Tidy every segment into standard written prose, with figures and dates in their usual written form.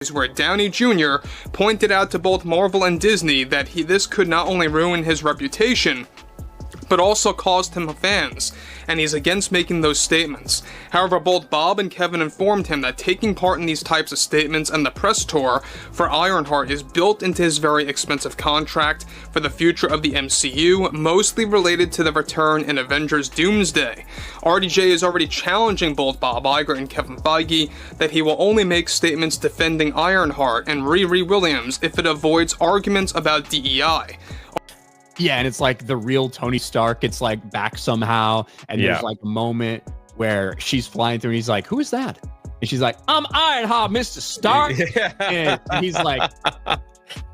where Downey Jr. pointed out to both Marvel and Disney that this could not only ruin his reputation, but also cost him fans, and he's against making those statements. However, both Bob and Kevin informed him that taking part in these types of statements and the press tour for Ironheart is built into his very expensive contract for the future of the MCU, mostly related to the return in Avengers Doomsday. RDJ is already challenging both Bob Iger and Kevin Feige that he will only make statements defending Ironheart and Riri Williams if it avoids arguments about DEI. Yeah, and it's like the real Tony Stark. It's like back somehow, and there's like a moment where she's flying through, and he's like, "Who is that?" And she's like, "I'm Ironheart, Mr. Stark." And he's like,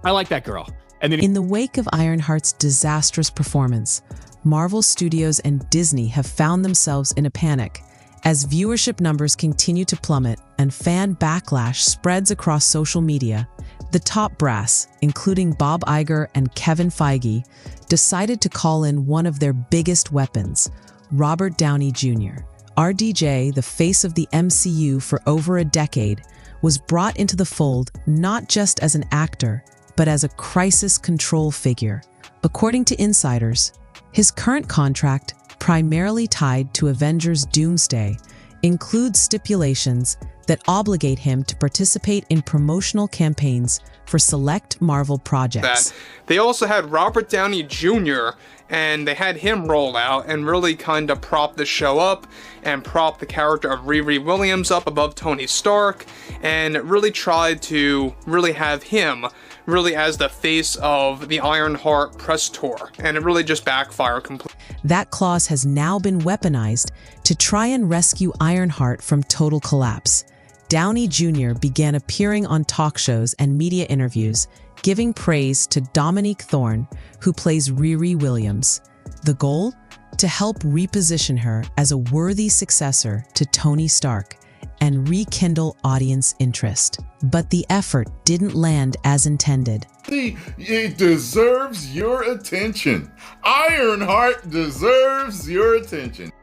"I like that girl." And then in the wake of Ironheart's disastrous performance, Marvel Studios and Disney have found themselves in a panic as viewership numbers continue to plummet and fan backlash spreads across social media. The top brass, including Bob Iger and Kevin Feige, decided to call in one of their biggest weapons, Robert Downey Jr. RDJ, the face of the MCU for over a decade, was brought into the fold not just as an actor, but as a crisis control figure. According to insiders, his current contract, primarily tied to Avengers Doomsday, includes stipulations that obligate him to participate in promotional campaigns for select Marvel projects. They also had Robert Downey Jr., and they had him roll out and really kind of prop the show up and prop the character of Riri Williams up above Tony Stark, and really tried to really have him really as the face of the Ironheart press tour, and it really just backfired completely. That clause has now been weaponized to try and rescue Ironheart from total collapse. Downey Jr. began appearing on talk shows and media interviews, giving praise to Dominique Thorne, who plays Riri Williams. The goal? To help reposition her as a worthy successor to Tony Stark and rekindle audience interest. But the effort didn't land as intended. It deserves your attention. Ironheart deserves your attention.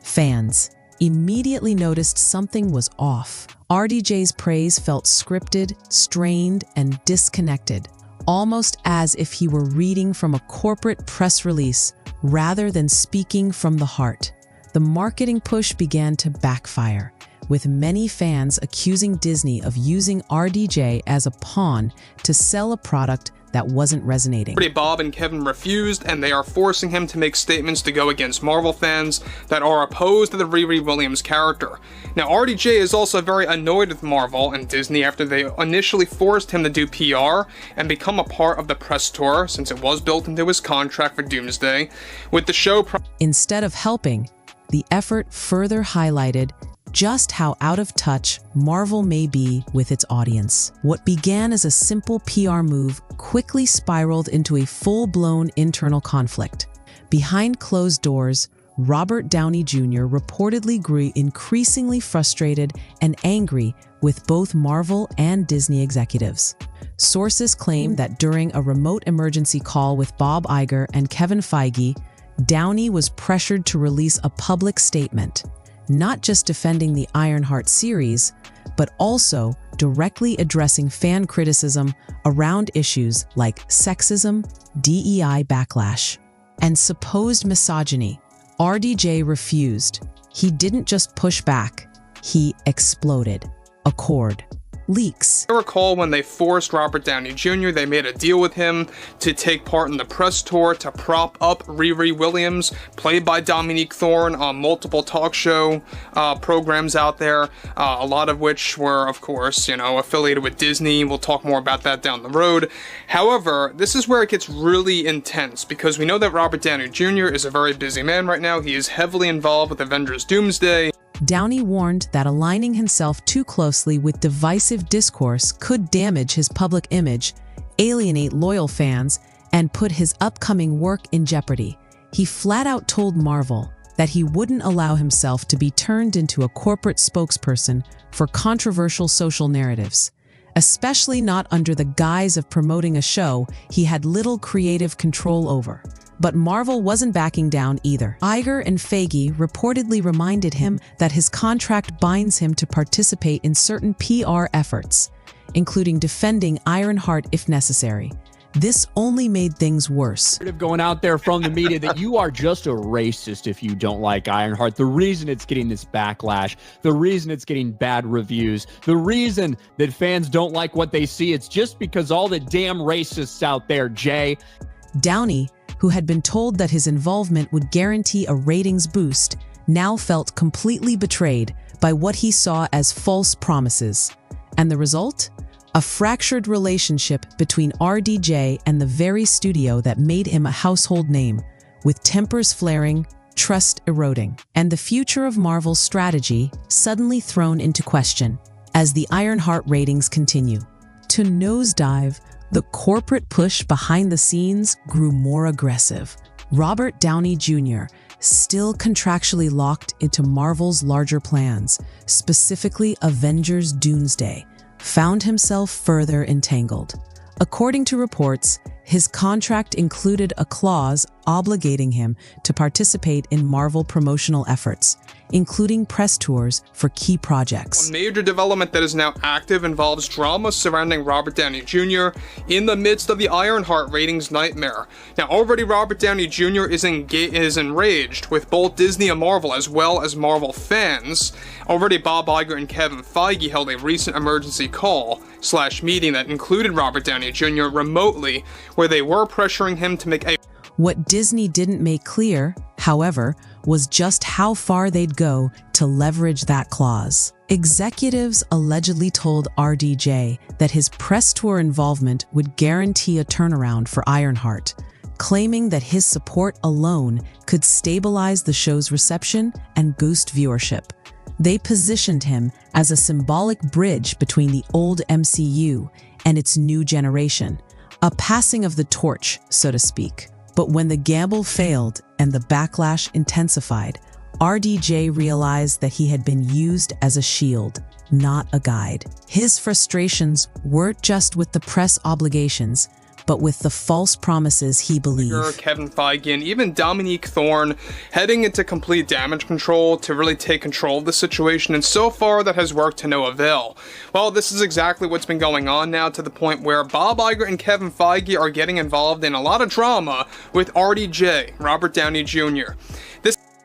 Fans immediately noticed something was off. RDJ's praise felt scripted, strained, and disconnected, almost as if he were reading from a corporate press release rather than speaking from the heart. The marketing push began to backfire, with many fans accusing Disney of using RDJ as a pawn to sell a product that wasn't resonating. Bob and Kevin refused, and they are forcing him to make statements to go against Marvel fans that are opposed to the Riri Williams character. Now, RDJ is also very annoyed with Marvel and Disney after they initially forced him to do PR and become a part of the press tour, since it was built into his contract for Doomsday, with the show instead of helping, the effort further highlighted just how out of touch Marvel may be with its audience. What began as a simple PR move quickly spiraled into a full-blown internal conflict. Behind closed doors, Robert Downey Jr. reportedly grew increasingly frustrated and angry with both Marvel and Disney executives. Sources claim that during a remote emergency call with Bob Iger and Kevin Feige, Downey was pressured to release a public statement, not just defending the Ironheart series, but also directly addressing fan criticism around issues like sexism, DEI backlash, and supposed misogyny. RDJ refused. He didn't just push back, he exploded. Accord. Leaks. I recall when they forced Robert Downey Jr., they made a deal with him to take part in the press tour to prop up Riri Williams, played by Dominique Thorne, on multiple talk show programs out there, a lot of which were, of course, affiliated with Disney. We'll talk more about that down the road. However, this is where it gets really intense, because we know that Robert Downey Jr. is a very busy man right now. He is heavily involved with Avengers Doomsday. Downey warned that aligning himself too closely with divisive discourse could damage his public image, alienate loyal fans, and put his upcoming work in jeopardy. He flat out told Marvel that he wouldn't allow himself to be turned into a corporate spokesperson for controversial social narratives, especially not under the guise of promoting a show he had little creative control over. But Marvel wasn't backing down either. Iger and Feige reportedly reminded him that his contract binds him to participate in certain PR efforts, including defending Ironheart if necessary. This only made things worse. Going out there from the media that you are just a racist if you don't like Ironheart. The reason it's getting this backlash, the reason it's getting bad reviews, the reason that fans don't like what they see, it's just because all the damn racists out there, Jay. Downey, who had been told that his involvement would guarantee a ratings boost, now felt completely betrayed by what he saw as false promises. And the result? A fractured relationship between RDJ and the very studio that made him a household name, with tempers flaring, trust eroding, and the future of Marvel's strategy suddenly thrown into question as the Ironheart ratings continue to nosedive. The corporate push behind the scenes grew more aggressive. Robert Downey Jr., still contractually locked into Marvel's larger plans, specifically Avengers Doomsday, found himself further entangled. According to reports, his contract included a clause obligating him to participate in Marvel promotional efforts, including press tours for key projects. A major development that is now active involves drama surrounding Robert Downey Jr. in the midst of the Ironheart ratings nightmare. Now, already Robert Downey Jr. is enraged with both Disney and Marvel, as well as Marvel fans. Already Bob Iger and Kevin Feige held a recent emergency call/meeting that included Robert Downey Jr. remotely, where they were pressuring him to make a... What Disney didn't make clear, however, was just how far they'd go to leverage that clause. Executives allegedly told RDJ that his press tour involvement would guarantee a turnaround for Ironheart, claiming that his support alone could stabilize the show's reception and boost viewership. They positioned him as a symbolic bridge between the old MCU and its new generation, a passing of the torch, so to speak. But when the gamble failed and the backlash intensified, RDJ realized that he had been used as a shield, not a guide. His frustrations weren't just with the press obligations, but with the false promises he believed. Kevin Feige and even Dominique Thorne heading into complete damage control to really take control of the situation, and so far that has worked to no avail. Well, this is exactly what's been going on now, to the point where Bob Iger and Kevin Feige are getting involved in a lot of drama with RDJ, Robert Downey Jr.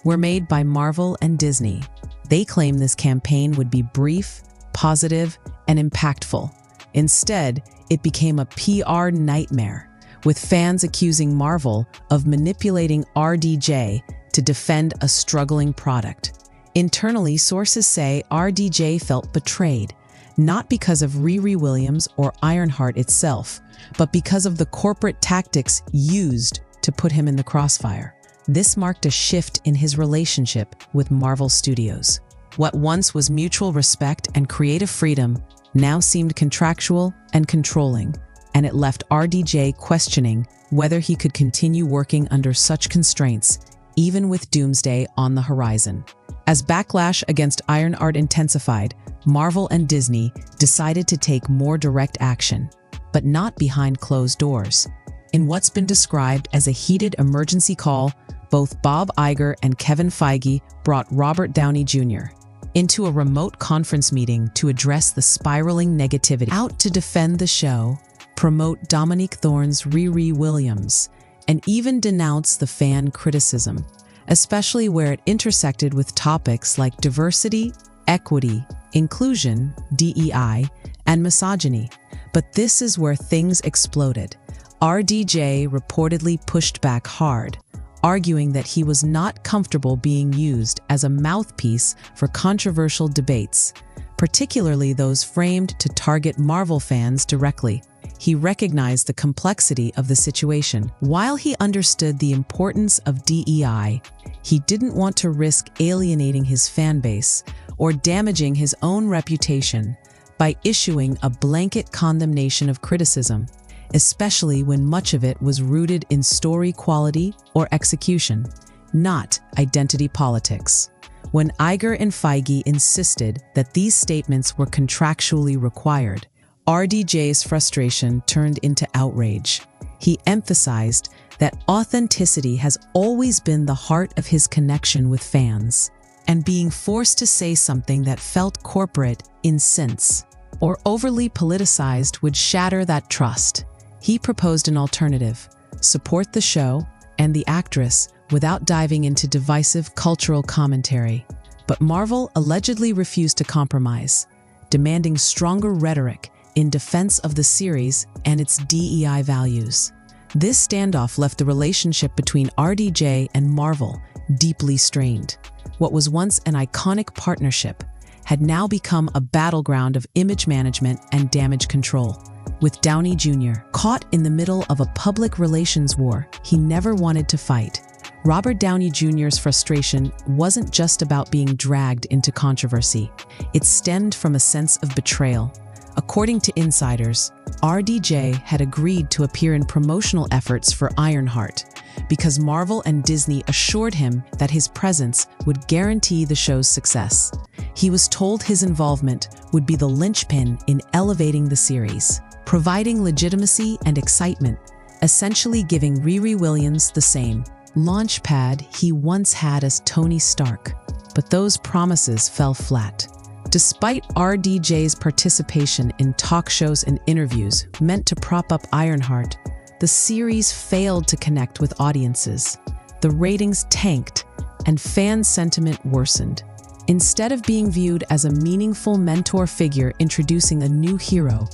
Were made by Marvel and Disney. They claim this campaign would be brief, positive, and impactful. Instead, it became a PR nightmare, with fans accusing Marvel of manipulating RDJ to defend a struggling product. Internally, sources say RDJ felt betrayed, not because of Riri Williams or Ironheart itself, but because of the corporate tactics used to put him in the crossfire. This marked a shift in his relationship with Marvel Studios. What once was mutual respect and creative freedom now seemed contractual and controlling, and it left RDJ questioning whether he could continue working under such constraints, even with Doomsday on the horizon. As backlash against Ironheart intensified, Marvel and Disney decided to take more direct action, but not behind closed doors. In what's been described as a heated emergency call, both Bob Iger and Kevin Feige brought Robert Downey Jr. into a remote conference meeting to address the spiraling negativity. Out to defend the show, promote Dominique Thorne's Riri Williams, and even denounce the fan criticism, especially where it intersected with topics like diversity, equity, inclusion, DEI, and misogyny. But this is where things exploded. RDJ reportedly pushed back hard, arguing that he was not comfortable being used as a mouthpiece for controversial debates, particularly those framed to target Marvel fans directly. He recognized the complexity of the situation. While he understood the importance of DEI, he didn't want to risk alienating his fan base or damaging his own reputation by issuing a blanket condemnation of criticism, especially when much of it was rooted in story quality or execution, not identity politics. When Iger and Feige insisted that these statements were contractually required, RDJ's frustration turned into outrage. He emphasized that authenticity has always been the heart of his connection with fans, and being forced to say something that felt corporate in sense. or overly politicized would shatter that trust. He proposed an alternative: support the show and the actress without diving into divisive cultural commentary. But Marvel allegedly refused to compromise, demanding stronger rhetoric in defense of the series and its DEI values. This standoff left the relationship between RDJ and Marvel deeply strained. What was once an iconic partnership had now become a battleground of image management and damage control. With Downey Jr. caught in the middle of a public relations war he never wanted to fight, Robert Downey Jr.'s frustration wasn't just about being dragged into controversy. It stemmed from a sense of betrayal. According to insiders, RDJ had agreed to appear in promotional efforts for Ironheart because Marvel and Disney assured him that his presence would guarantee the show's success. He was told his involvement would be the linchpin in elevating the series, providing legitimacy and excitement, essentially giving Riri Williams the same launchpad he once had as Tony Stark. But those promises fell flat. Despite RDJ's participation in talk shows and interviews meant to prop up Ironheart, the series failed to connect with audiences. The ratings tanked, and fan sentiment worsened. Instead of being viewed as a meaningful mentor figure introducing a new hero,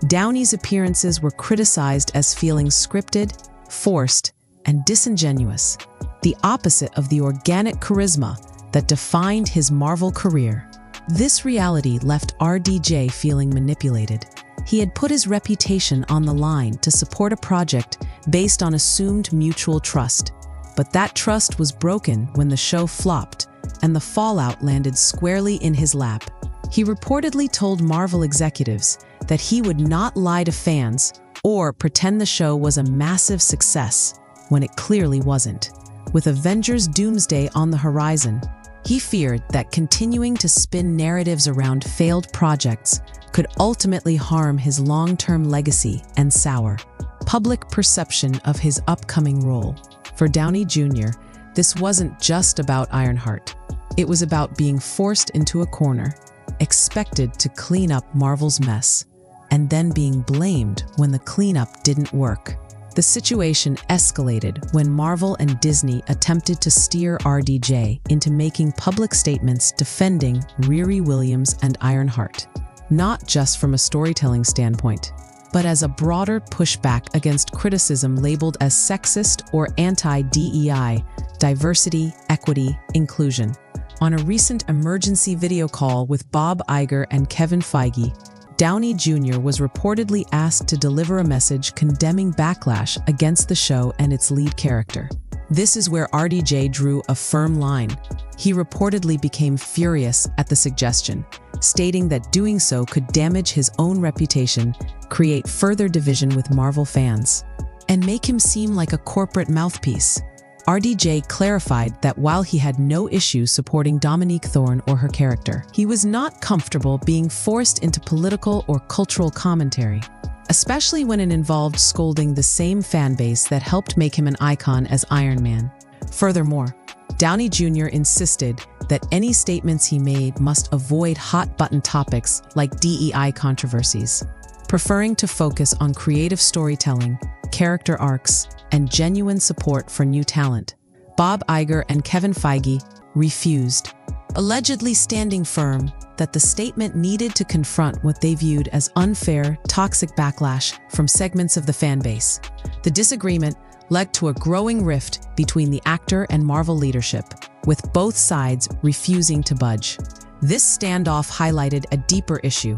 Downey's appearances were criticized as feeling scripted, forced, and disingenuous, the opposite of the organic charisma that defined his Marvel career. This reality left RDJ feeling manipulated. He had put his reputation on the line to support a project based on assumed mutual trust. But that trust was broken when the show flopped, and the fallout landed squarely in his lap. He reportedly told Marvel executives that he would not lie to fans or pretend the show was a massive success when it clearly wasn't. With Avengers Doomsday on the horizon, he feared that continuing to spin narratives around failed projects could ultimately harm his long-term legacy and sour public perception of his upcoming role. For Downey Jr., this wasn't just about Ironheart. It was about being forced into a corner, expected to clean up Marvel's mess, and then being blamed when the cleanup didn't work. The situation escalated when Marvel and Disney attempted to steer RDJ into making public statements defending Riri Williams and Ironheart, not just from a storytelling standpoint, but as a broader pushback against criticism labeled as sexist or anti-DEI, diversity, equity, inclusion. On a recent emergency video call with Bob Iger and Kevin Feige, Downey Jr. was reportedly asked to deliver a message condemning backlash against the show and its lead character. This is where RDJ drew a firm line. He reportedly became furious at the suggestion, stating that doing so could damage his own reputation, create further division with Marvel fans, and make him seem like a corporate mouthpiece. RDJ clarified that while he had no issue supporting Dominique Thorne or her character, he was not comfortable being forced into political or cultural commentary, especially when it involved scolding the same fan base that helped make him an icon as Iron Man. Furthermore, Downey Jr. insisted that any statements he made must avoid hot-button topics like DEI controversies, preferring to focus on creative storytelling, character arcs, and genuine support for new talent. Bob Iger and Kevin Feige refused, allegedly standing firm that the statement needed to confront what they viewed as unfair, toxic backlash from segments of the fan base. The disagreement led to a growing rift between the actor and Marvel leadership, with both sides refusing to budge. This standoff highlighted a deeper issue: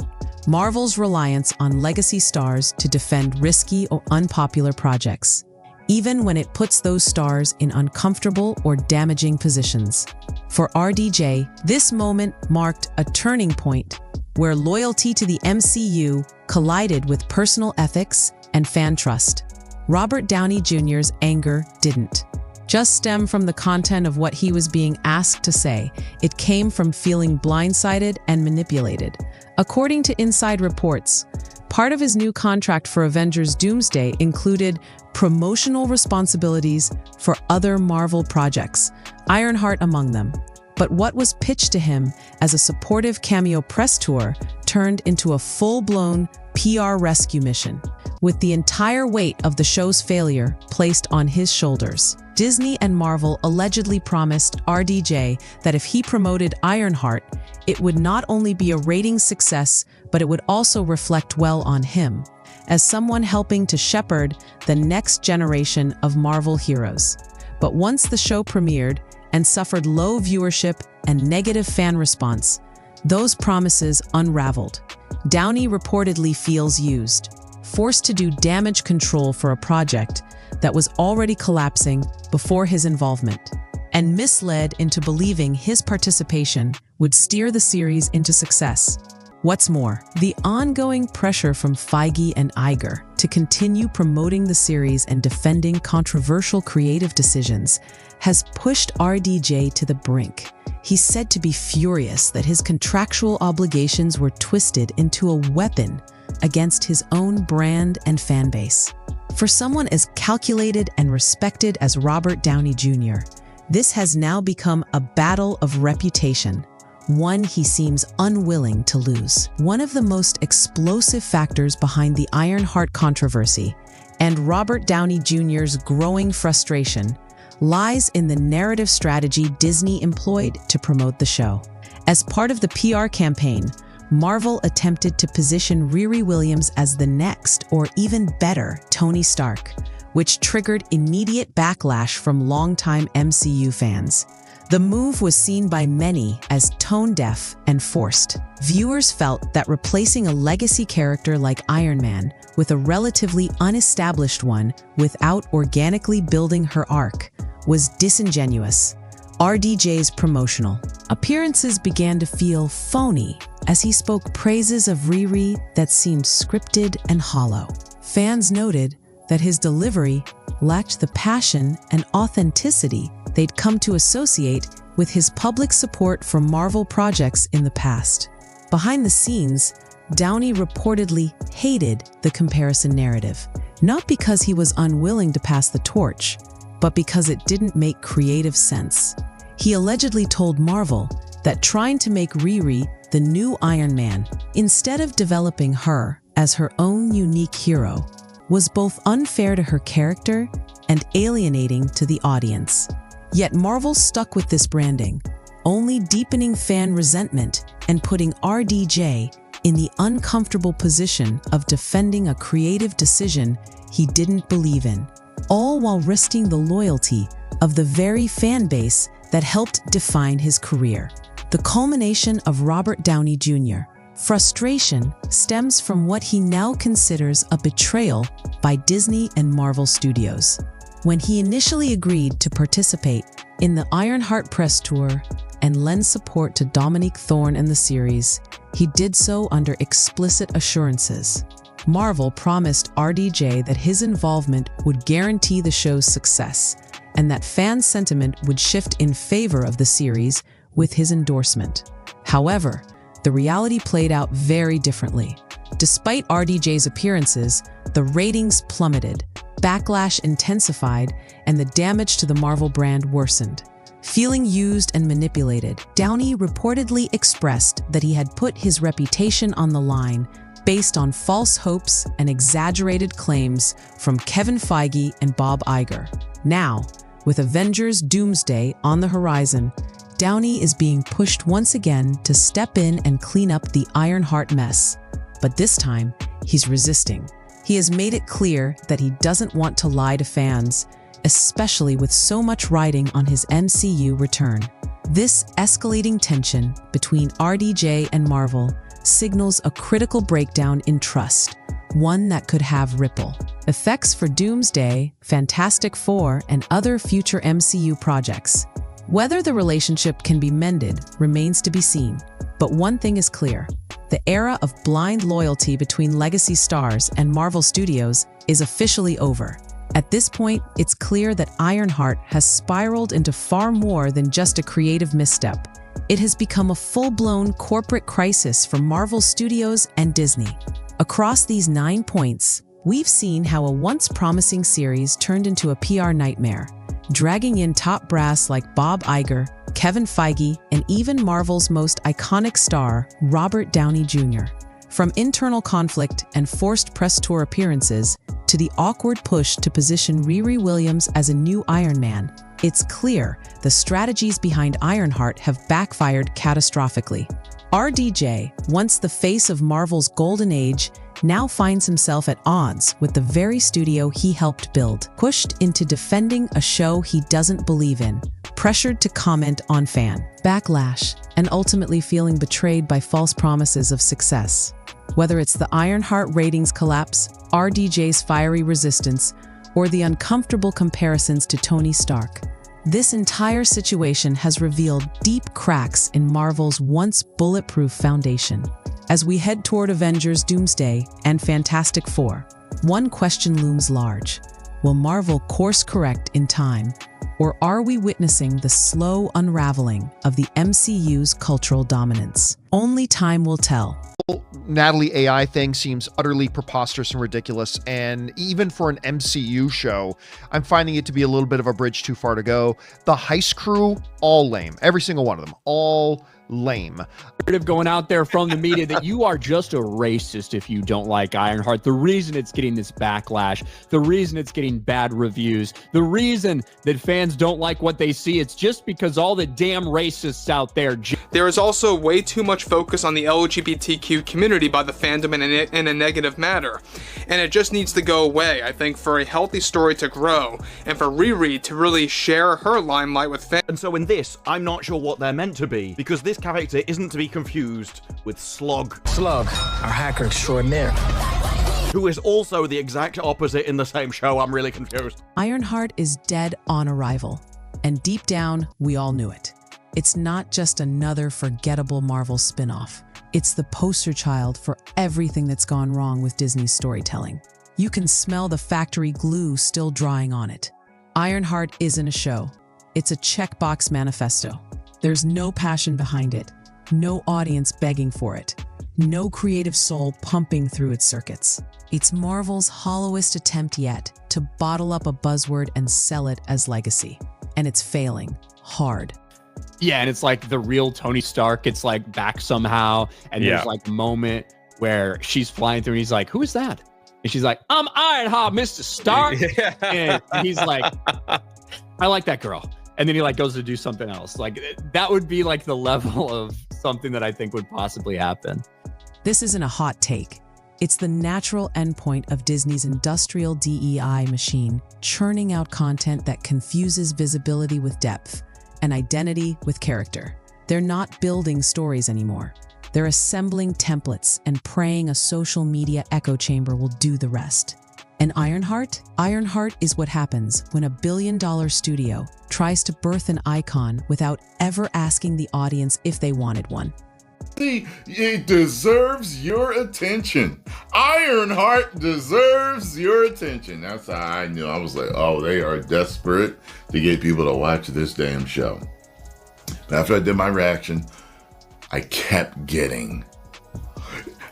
Marvel's reliance on legacy stars to defend risky or unpopular projects, even when it puts those stars in uncomfortable or damaging positions. For RDJ, this moment marked a turning point where loyalty to the MCU collided with personal ethics and fan trust. Robert Downey Jr.'s anger didn't just stem from the content of what he was being asked to say. It came from feeling blindsided and manipulated. According to inside reports, part of his new contract for Avengers Doomsday included promotional responsibilities for other Marvel projects, Ironheart among them. But what was pitched to him as a supportive cameo press tour turned into a full-blown PR rescue mission, with the entire weight of the show's failure placed on his shoulders. Disney and Marvel allegedly promised RDJ that if he promoted Ironheart, it would not only be a ratings success, but it would also reflect well on him, as someone helping to shepherd the next generation of Marvel heroes. But once the show premiered and suffered low viewership and negative fan response, those promises unraveled. Downey reportedly feels used, forced to do damage control for a project that was already collapsing before his involvement, and misled into believing his participation would steer the series into success. What's more, the ongoing pressure from Feige and Iger to continue promoting the series and defending controversial creative decisions has pushed RDJ to the brink. He's said to be furious that his contractual obligations were twisted into a weapon against his own brand and fan base. For someone as calculated and respected as Robert Downey Jr., this has now become a battle of reputation, one he seems unwilling to lose. One of the most explosive factors behind the Ironheart controversy and Robert Downey Jr.'s growing frustration lies in the narrative strategy Disney employed to promote the show. As part of the PR campaign, Marvel attempted to position Riri Williams as the next, or even better, Tony Stark, which triggered immediate backlash from longtime MCU fans. The move was seen by many as tone-deaf and forced. Viewers felt that replacing a legacy character like Iron Man with a relatively unestablished one without organically building her arc was disingenuous. RDJ's promotional appearances began to feel phony as he spoke praises of Riri that seemed scripted and hollow. Fans noted that his delivery lacked the passion and authenticity they'd come to associate with his public support for Marvel projects in the past. Behind the scenes, Downey reportedly hated the comparison narrative, not because he was unwilling to pass the torch, but because it didn't make creative sense. He allegedly told Marvel that trying to make Riri the new Iron Man, instead of developing her as her own unique hero, was both unfair to her character and alienating to the audience. Yet Marvel stuck with this branding, only deepening fan resentment and putting RDJ in the uncomfortable position of defending a creative decision he didn't believe in, all while risking the loyalty of the very fan base that helped define his career. The culmination of Robert Downey Jr. frustration stems from what he now considers a betrayal by Disney and Marvel Studios. When he initially agreed to participate in the Ironheart press tour and lend support to Dominique Thorne and the series, he did so under explicit assurances. Marvel promised RDJ that his involvement would guarantee the show's success, and that fan sentiment would shift in favor of the series with his endorsement. However, the reality played out very differently. Despite RDJ's appearances, the ratings plummeted, backlash intensified, and the damage to the Marvel brand worsened. Feeling used and manipulated, Downey reportedly expressed that he had put his reputation on the line based on false hopes and exaggerated claims from Kevin Feige and Bob Iger. Now, with Avengers Doomsday on the horizon, Downey is being pushed once again to step in and clean up the Ironheart mess. But this time, he's resisting. He has made it clear that he doesn't want to lie to fans, especially with so much riding on his MCU return. This escalating tension between RDJ and Marvel signals a critical breakdown in trust, one that could have ripple effects for Doomsday, Fantastic Four, and other future MCU projects. Whether the relationship can be mended remains to be seen, but one thing is clear: the era of blind loyalty between legacy stars and Marvel Studios is officially over. At this point, it's clear that Ironheart has spiraled into far more than just a creative misstep. It has become a full-blown corporate crisis for Marvel Studios and Disney. Across these 9 points, we've seen how a once promising series turned into a PR nightmare, dragging in top brass like Bob Iger, Kevin Feige, and even Marvel's most iconic star, Robert Downey Jr. From internal conflict and forced press tour appearances to the awkward push to position Riri Williams as a new Iron Man, it's clear the strategies behind Ironheart have backfired catastrophically. RDJ, once the face of Marvel's golden age, now finds himself at odds with the very studio he helped build, pushed into defending a show he doesn't believe in, pressured to comment on fan backlash, and ultimately feeling betrayed by false promises of success. Whether it's the Ironheart ratings collapse, RDJ's fiery resistance, or the uncomfortable comparisons to Tony Stark, this entire situation has revealed deep cracks in Marvel's once bulletproof foundation. As we head toward Avengers Doomsday and Fantastic Four, one question looms large. Will Marvel course correct in time, or are we witnessing the slow unraveling of the MCU's cultural dominance? Only time will tell. Natalie AI thing seems utterly preposterous and ridiculous, and even for an MCU show, I'm finding it to be a little bit of a bridge too far to go. The heist crew, all lame. Every single one of them, all lame. Going out there from the media that you are just a racist if you don't like Ironheart. The reason it's getting this backlash, the reason it's getting bad reviews, the reason that fans don't like what they see, it's just because all the damn racists out there. There is also way too much focus on the LGBTQ community by the fandom in a negative manner, and it just needs to go away, I think, for a healthy story to grow, and for Riri to really share her limelight with fans. And so in this, I'm not sure what they're meant to be, because this character isn't to be confused with Slug. Slug, our hacker extraordinaire. Who is also the exact opposite in the same show. I'm really confused. Ironheart is dead on arrival, and deep down, we all knew it. It's not just another forgettable Marvel spin-off. It's the poster child for everything that's gone wrong with Disney's storytelling. You can smell the factory glue still drying on it. Ironheart isn't a show. It's a checkbox manifesto. There's no passion behind it, no audience begging for it, no creative soul pumping through its circuits. It's Marvel's hollowest attempt yet to bottle up a buzzword and sell it as legacy. And it's failing hard. Yeah, and it's like the real Tony Stark. It's like back somehow, and there's like a moment where she's flying through, and he's like, "Who is that?" And she's like, "I'm Ironheart, Mr. Stark." And he's like, "I like that girl." And then he like goes to do something else. Like that would be like the level of something that I think would possibly happen. This isn't a hot take. It's the natural endpoint of Disney's industrial DEI machine, churning out content that confuses visibility with depth and identity with character. They're not building stories anymore. They're assembling templates and praying a social media echo chamber will do the rest. And Ironheart? Ironheart is what happens when a billion-dollar studio tries to birth an icon without ever asking the audience if they wanted one. It deserves your attention. Ironheart deserves your attention. That's how I knew. I was like, oh, they are desperate to get people to watch this damn show. After I did my reaction, I kept getting,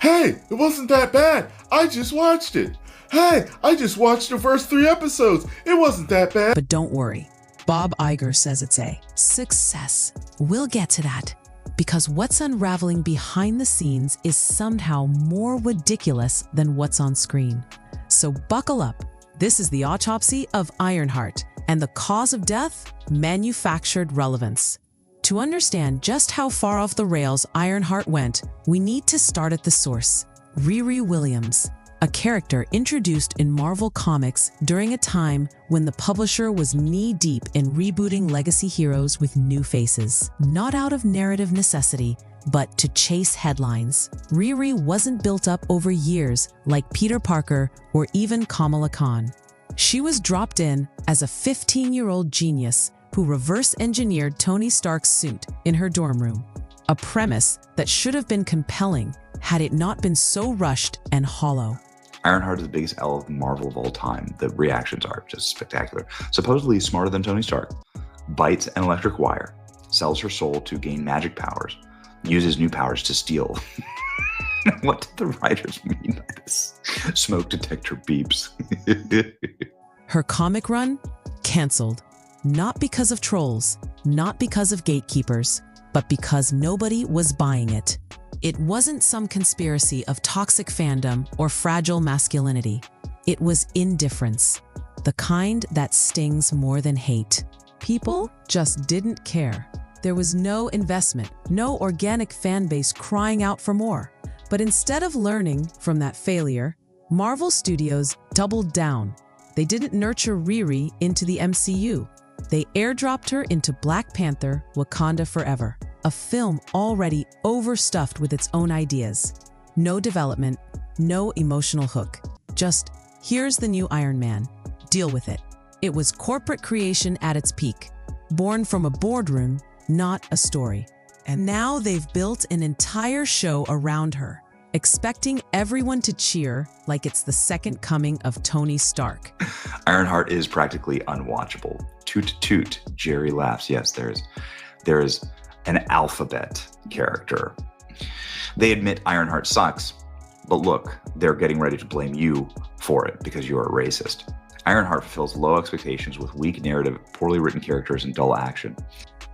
hey, it wasn't that bad. I just watched it. Hey, I just watched the first 3 episodes. It wasn't that bad. But don't worry. Bob Iger says it's a success. We'll get to that. Because what's unraveling behind the scenes is somehow more ridiculous than what's on screen. So buckle up. This is the autopsy of Ironheart, and the cause of death? Manufactured relevance. To understand just how far off the rails Ironheart went, we need to start at the source. Riri Williams, a character introduced in Marvel Comics during a time when the publisher was knee-deep in rebooting legacy heroes with new faces. Not out of narrative necessity, but to chase headlines. Riri wasn't built up over years like Peter Parker or even Kamala Khan. She was dropped in as a 15-year-old genius who reverse-engineered Tony Stark's suit in her dorm room. A premise that should have been compelling had it not been so rushed and hollow. Ironheart is the biggest L of Marvel of all time. The reactions are just spectacular. Supposedly smarter than Tony Stark, bites an electric wire, sells her soul to gain magic powers, uses new powers to steal. What did the writers mean by this? Smoke detector beeps. Her comic run? Cancelled. Not because of trolls, not because of gatekeepers, but because nobody was buying it. It wasn't some conspiracy of toxic fandom or fragile masculinity. It was indifference, the kind that stings more than hate. People just didn't care. There was no investment, no organic fan base crying out for more. But instead of learning from that failure, Marvel Studios doubled down. They didn't nurture Riri into the MCU. They airdropped her into Black Panther: Wakanda Forever, a film already overstuffed with its own ideas. No development, no emotional hook. Just, here's the new Iron Man. Deal with it. It was corporate creation at its peak, born from a boardroom, not a story. And now they've built an entire show around her, expecting everyone to cheer like it's the second coming of Tony Stark. Ironheart is practically unwatchable. Toot toot, Jerry laughs. Yes, there is an alphabet character. They admit Ironheart sucks, but look, they're getting ready to blame you for it because you're a racist. Ironheart fulfills low expectations with weak narrative, poorly written characters, and dull action.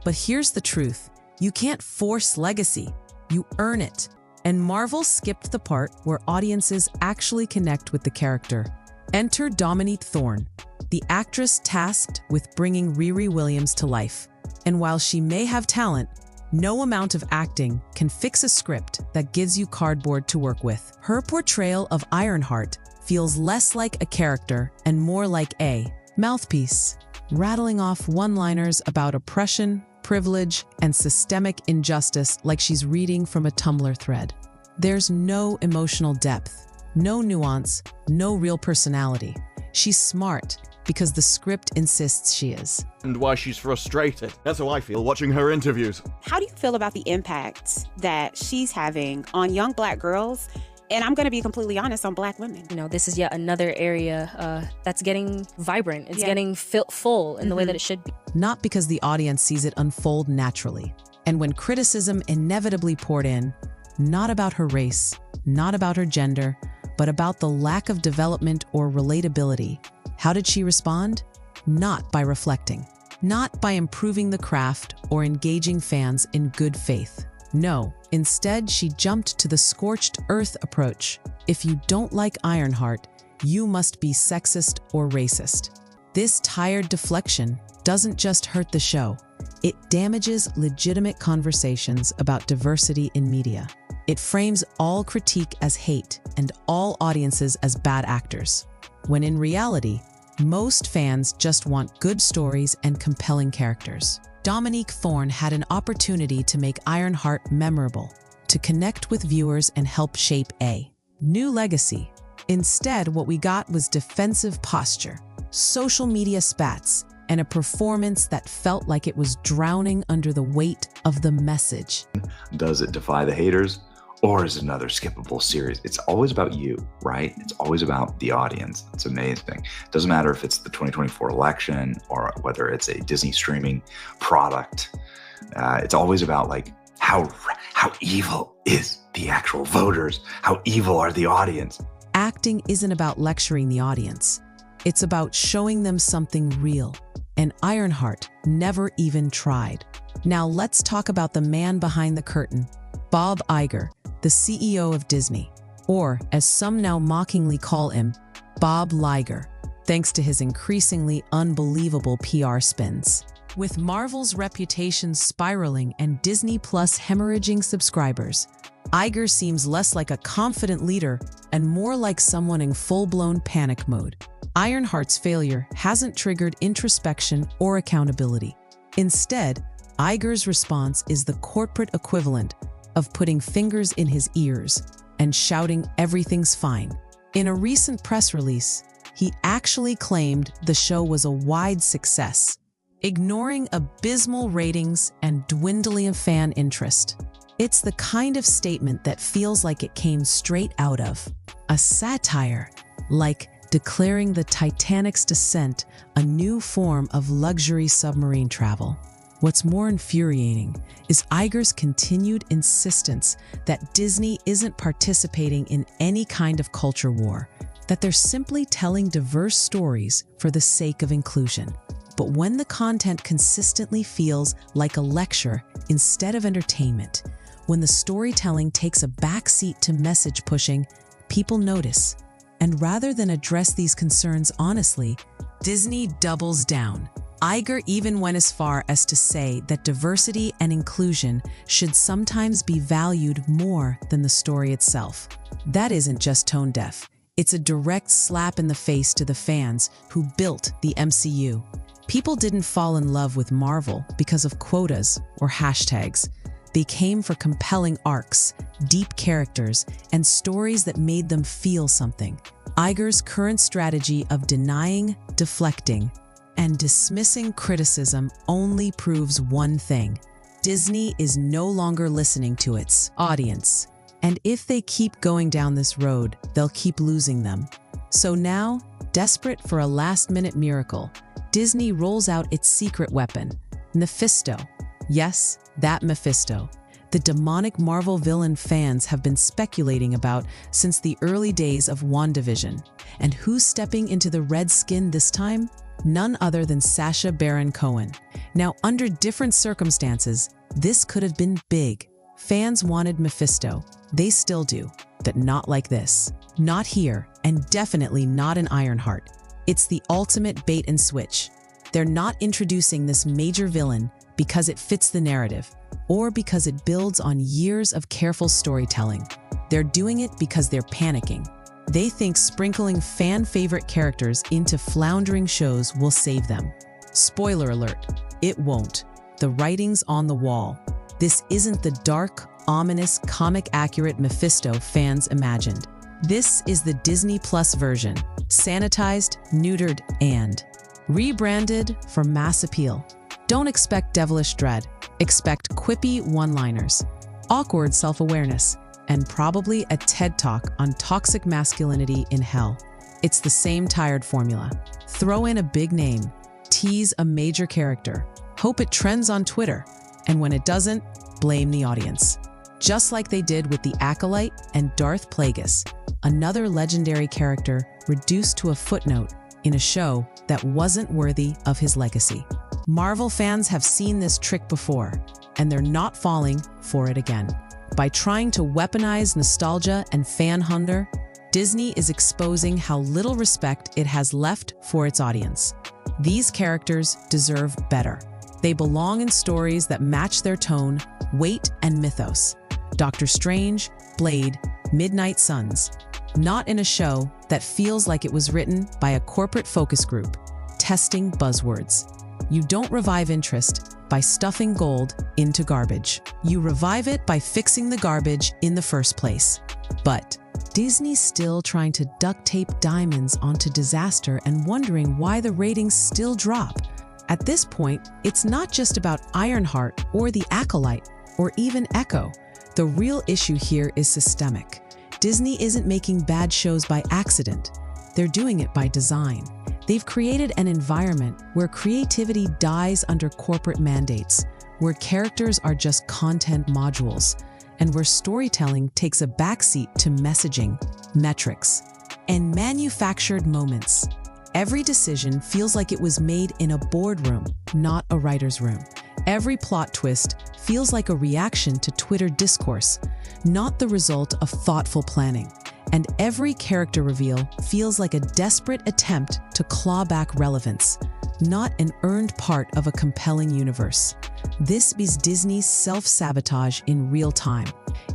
But here's the truth. You can't force legacy. You earn it. And Marvel skipped the part where audiences actually connect with the character. Enter Dominique Thorne, the actress tasked with bringing Riri Williams to life. And while she may have talent, no amount of acting can fix a script that gives you cardboard to work with. Her portrayal of Ironheart feels less like a character and more like a mouthpiece, rattling off one-liners about oppression, privilege, and systemic injustice like she's reading from a Tumblr thread. There's no emotional depth, no nuance, no real personality. She's smart because the script insists she is. And why she's frustrated. That's how I feel watching her interviews. How do you feel about the impact that she's having on young Black girls? And I'm going to be completely honest, on Black women. You know, this is yet another area that's getting vibrant. It's getting full in the way that it should be. Not because the audience sees it unfold naturally. And when criticism inevitably poured in, not about her race, not about her gender, but about the lack of development or relatability, how did she respond? Not by reflecting, not by improving the craft or engaging fans in good faith. No, instead she jumped to the scorched earth approach. If you don't like Ironheart, you must be sexist or racist. This tired deflection doesn't just hurt the show, it damages legitimate conversations about diversity in media. It frames all critique as hate and all audiences as bad actors, when in reality, most fans just want good stories and compelling characters. Dominique Thorne had an opportunity to make Ironheart memorable, to connect with viewers and help shape a new legacy. Instead, what we got was defensive posture, social media spats, and a performance that felt like it was drowning under the weight of the message. Does it defy the haters? Or is it another skippable series? It's always about you, right? It's always about the audience. It's amazing. It doesn't matter if it's the 2024 election or whether it's a Disney streaming product. It's always about like how evil is the actual voters? How evil are the audience? Acting isn't about lecturing the audience. It's about showing them something real. And Ironheart never even tried. Now let's talk about the man behind the curtain, Bob Iger, the CEO of Disney, or as some now mockingly call him, Bob Liger, thanks to his increasingly unbelievable PR spins. With Marvel's reputation spiraling and Disney Plus hemorrhaging subscribers, Iger seems less like a confident leader and more like someone in full-blown panic mode. Ironheart's failure hasn't triggered introspection or accountability. Instead, Iger's response is the corporate equivalent of putting fingers in his ears and shouting everything's fine. In a recent press release, he actually claimed the show was a wide success, ignoring abysmal ratings and dwindling fan interest. It's the kind of statement that feels like it came straight out of a satire, like declaring the Titanic's descent a new form of luxury submarine travel. What's more infuriating is Iger's continued insistence that Disney isn't participating in any kind of culture war, that they're simply telling diverse stories for the sake of inclusion. But when the content consistently feels like a lecture instead of entertainment, when the storytelling takes a backseat to message pushing, people notice. And rather than address these concerns honestly, Disney doubles down. Iger even went as far as to say that diversity and inclusion should sometimes be valued more than the story itself. That isn't just tone deaf. It's a direct slap in the face to the fans who built the MCU. People didn't fall in love with Marvel because of quotas or hashtags. They came for compelling arcs, deep characters, and stories that made them feel something. Iger's current strategy of denying, deflecting, and dismissing criticism only proves one thing: Disney is no longer listening to its audience. And if they keep going down this road, they'll keep losing them. So now, desperate for a last-minute miracle, Disney rolls out its secret weapon, Mephisto. Yes, that Mephisto. The demonic Marvel villain fans have been speculating about since the early days of WandaVision. And who's stepping into the red skin this time? None other than Sacha Baron Cohen. Now, under different circumstances, this could have been big. Fans wanted Mephisto. They still do, but not like this. Not here, and definitely not in Ironheart. It's the ultimate bait and switch. They're not introducing this major villain because it fits the narrative, or because it builds on years of careful storytelling. They're doing it because they're panicking. They think sprinkling fan-favorite characters into floundering shows will save them. Spoiler alert, it won't. The writing's on the wall. This isn't the dark, ominous, comic-accurate Mephisto fans imagined. This is the Disney Plus version, sanitized, neutered, and rebranded for mass appeal. Don't expect devilish dread. Expect quippy one-liners, awkward self-awareness, and probably a TED Talk on toxic masculinity in hell. It's the same tired formula. Throw in a big name, tease a major character, hope it trends on Twitter, and when it doesn't, blame the audience. Just like they did with the Acolyte and Darth Plagueis, another legendary character reduced to a footnote in a show that wasn't worthy of his legacy. Marvel fans have seen this trick before, and they're not falling for it again. By trying to weaponize nostalgia and fan hunger, Disney is exposing how little respect it has left for its audience. These characters deserve better. They belong in stories that match their tone, weight, and mythos. Doctor Strange, Blade, Midnight Suns. Not in a show that feels like it was written by a corporate focus group, testing buzzwords. You don't revive interest by stuffing gold into garbage. You revive it by fixing the garbage in the first place. But Disney's still trying to duct tape diamonds onto disaster and wondering why the ratings still drop. At this point, it's not just about Ironheart or the Acolyte or even Echo. The real issue here is systemic. Disney isn't making bad shows by accident. They're doing it by design. They've created an environment where creativity dies under corporate mandates, where characters are just content modules, and where storytelling takes a backseat to messaging, metrics, and manufactured moments. Every decision feels like it was made in a boardroom, not a writer's room. Every plot twist feels like a reaction to Twitter discourse, not the result of thoughtful planning. And every character reveal feels like a desperate attempt to claw back relevance, not an earned part of a compelling universe. This is Disney's self-sabotage in real time.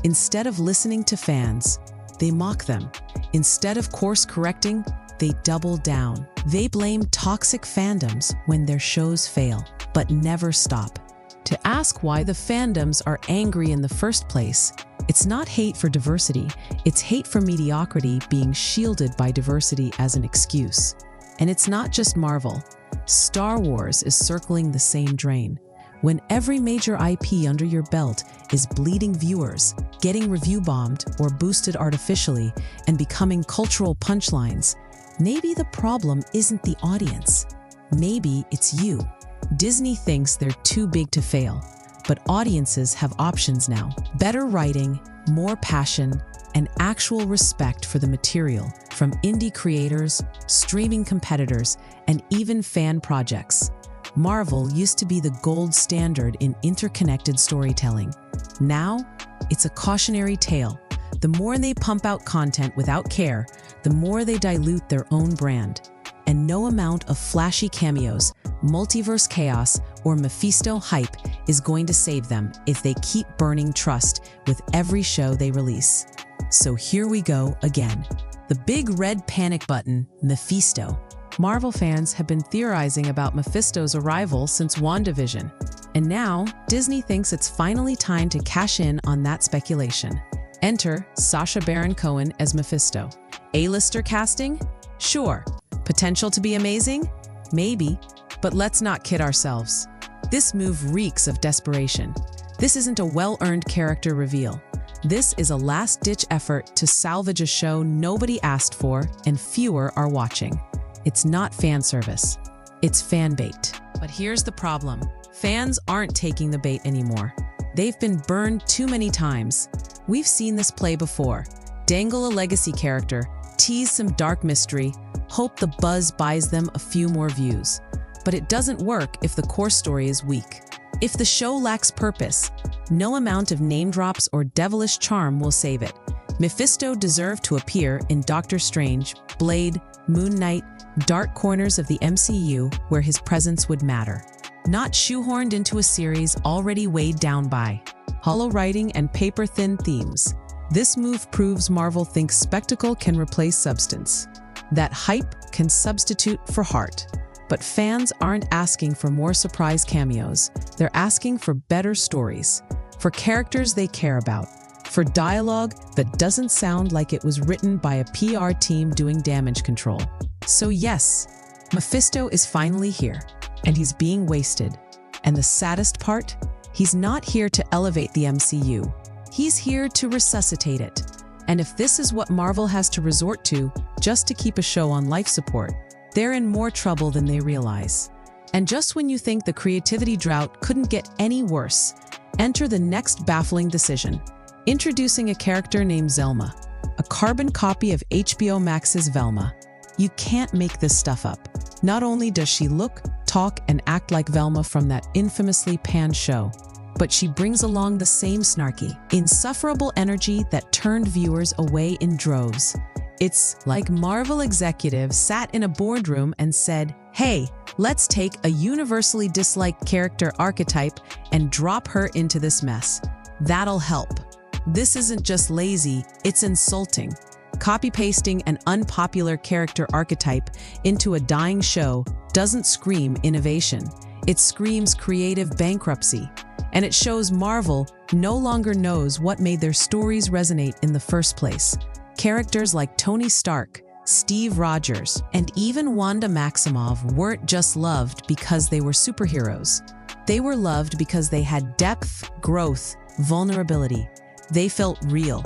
Instead of listening to fans, they mock them. Instead of course-correcting, they double down. They blame toxic fandoms when their shows fail, but never stop. To ask why the fandoms are angry in the first place, it's not hate for diversity, it's hate for mediocrity being shielded by diversity as an excuse. And it's not just Marvel. Star Wars is circling the same drain. When every major IP under your belt is bleeding viewers, getting review bombed or boosted artificially, and becoming cultural punchlines, maybe the problem isn't the audience. Maybe it's you. Disney thinks they're too big to fail, but audiences have options now. Better writing, more passion, and actual respect for the material from indie creators, streaming competitors, and even fan projects. Marvel used to be the gold standard in interconnected storytelling. Now, it's a cautionary tale. The more they pump out content without care, the more they dilute their own brand. And no amount of flashy cameos, multiverse chaos, or Mephisto hype is going to save them if they keep burning trust with every show they release. So here we go again. The big red panic button, Mephisto. Marvel fans have been theorizing about Mephisto's arrival since WandaVision. And now, Disney thinks it's finally time to cash in on that speculation. Enter Sacha Baron Cohen as Mephisto. A-lister casting? Sure. Potential to be amazing? Maybe. But let's not kid ourselves. This move reeks of desperation. This isn't a well-earned character reveal. This is a last-ditch effort to salvage a show nobody asked for and fewer are watching. It's not fan service. It's fan bait. But here's the problem. Fans aren't taking the bait anymore. They've been burned too many times. We've seen this play before. Dangle a legacy character, tease some dark mystery, hope the buzz buys them a few more views. But it doesn't work if the core story is weak. If the show lacks purpose, no amount of name drops or devilish charm will save it. Mephisto deserved to appear in Doctor Strange, Blade, Moon Knight, dark corners of the MCU where his presence would matter. Not shoehorned into a series already weighed down by hollow writing and paper-thin themes. This move proves Marvel thinks spectacle can replace substance, that hype can substitute for heart. But fans aren't asking for more surprise cameos. They're asking for better stories, for characters they care about, for dialogue that doesn't sound like it was written by a PR team doing damage control. So yes, Mephisto is finally here, and he's being wasted. And the saddest part? He's not here to elevate the MCU. He's here to resuscitate it. And if this is what Marvel has to resort to just to keep a show on life support, they're in more trouble than they realize. And just when you think the creativity drought couldn't get any worse, enter the next baffling decision. Introducing a character named Zelma, a carbon copy of HBO Max's Velma. You can't make this stuff up. Not only does she look, talk, and act like Velma from that infamously panned show, but she brings along the same snarky, insufferable energy that turned viewers away in droves. It's like Marvel executives sat in a boardroom and said, hey, let's take a universally disliked character archetype and drop her into this mess. That'll help. This isn't just lazy, it's insulting. Copy-pasting an unpopular character archetype into a dying show doesn't scream innovation. It screams creative bankruptcy. And it shows Marvel no longer knows what made their stories resonate in the first place. Characters like Tony Stark, Steve Rogers, and even Wanda Maximoff weren't just loved because they were superheroes. They were loved because they had depth, growth, vulnerability. They felt real.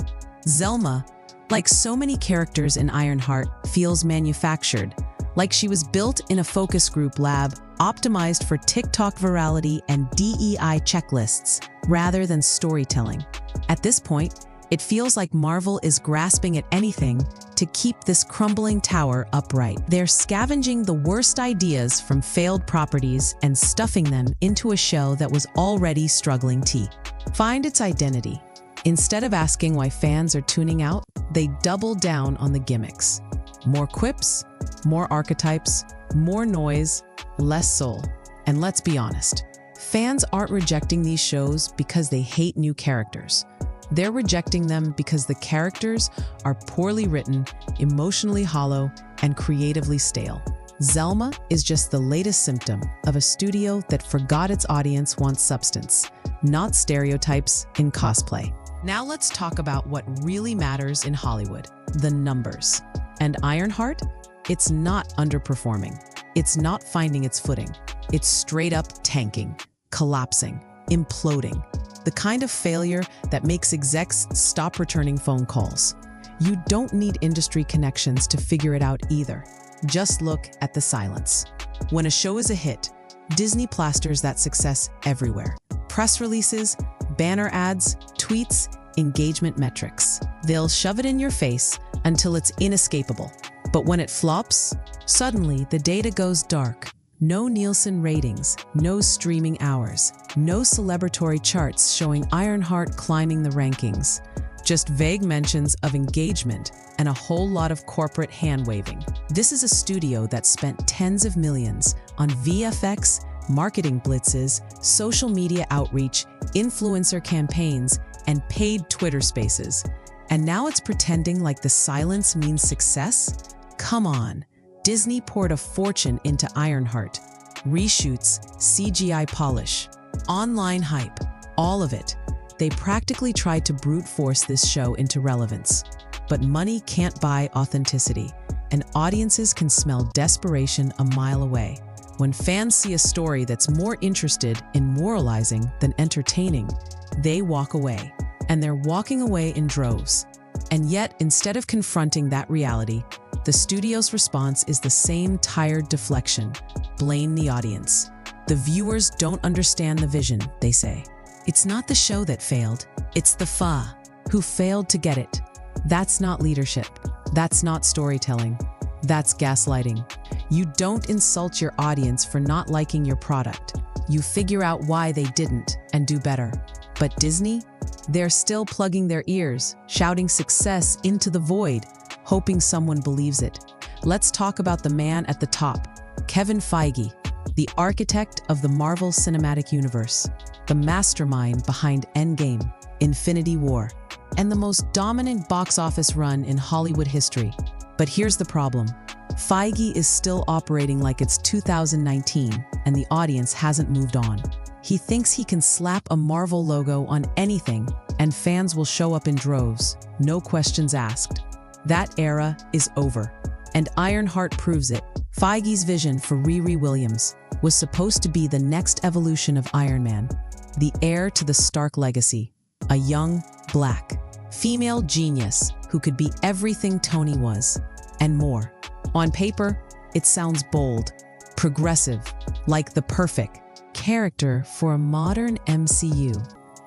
Zelma, like so many characters in Ironheart, feels manufactured, like she was built in a focus group lab, optimized for TikTok virality and DEI checklists, rather than storytelling. At this point, it feels like Marvel is grasping at anything to keep this crumbling tower upright. They're scavenging the worst ideas from failed properties and stuffing them into a show that was already struggling to find its identity. Instead of asking why fans are tuning out, they double down on the gimmicks. More quips, more archetypes, more noise, less soul. And let's be honest, fans aren't rejecting these shows because they hate new characters. They're rejecting them because the characters are poorly written, emotionally hollow, and creatively stale. Zelma is just the latest symptom of a studio that forgot its audience wants substance, not stereotypes in cosplay. Now let's talk about what really matters in Hollywood, the numbers. And Ironheart? It's not underperforming. It's not finding its footing. It's straight up tanking, collapsing, imploding. The kind of failure that makes execs stop returning phone calls. You don't need industry connections to figure it out either. Just look at the silence. When a show is a hit, Disney plasters that success everywhere. Press releases, banner ads, tweets, engagement metrics. They'll shove it in your face until it's inescapable. But when it flops, suddenly the data goes dark. No Nielsen ratings, no streaming hours, no celebratory charts showing Ironheart climbing the rankings. Just vague mentions of engagement and a whole lot of corporate hand-waving. This is a studio that spent tens of millions on VFX, marketing blitzes, social media outreach, influencer campaigns, and paid Twitter spaces. And now it's pretending like the silence means success? Come on. Disney poured a fortune into Ironheart. Reshoots, CGI polish, online hype, all of it. They practically tried to brute force this show into relevance. But money can't buy authenticity, and audiences can smell desperation a mile away. When fans see a story that's more interested in moralizing than entertaining, they walk away. And they're walking away in droves. And yet, instead of confronting that reality, the studio's response is the same tired deflection. Blame the audience. The viewers don't understand the vision, they say. It's not the show that failed, it's the FA who failed to get it. That's not leadership. That's not storytelling. That's gaslighting. You don't insult your audience for not liking your product. You figure out why they didn't and do better. But Disney? They're still plugging their ears, shouting success into the void, hoping someone believes it. Let's talk about the man at the top, Kevin Feige, the architect of the Marvel Cinematic Universe, the mastermind behind Endgame, Infinity War, and the most dominant box office run in Hollywood history. But here's the problem. Feige is still operating like it's 2019 and the audience hasn't moved on. He thinks he can slap a Marvel logo on anything and fans will show up in droves, no questions asked. That era is over, and Ironheart proves it. Feige's vision for Riri Williams was supposed to be the next evolution of Iron Man, the heir to the Stark legacy, a young, black, female genius who could be everything Tony was, and more. On paper, it sounds bold, progressive, like the perfect character for a modern MCU.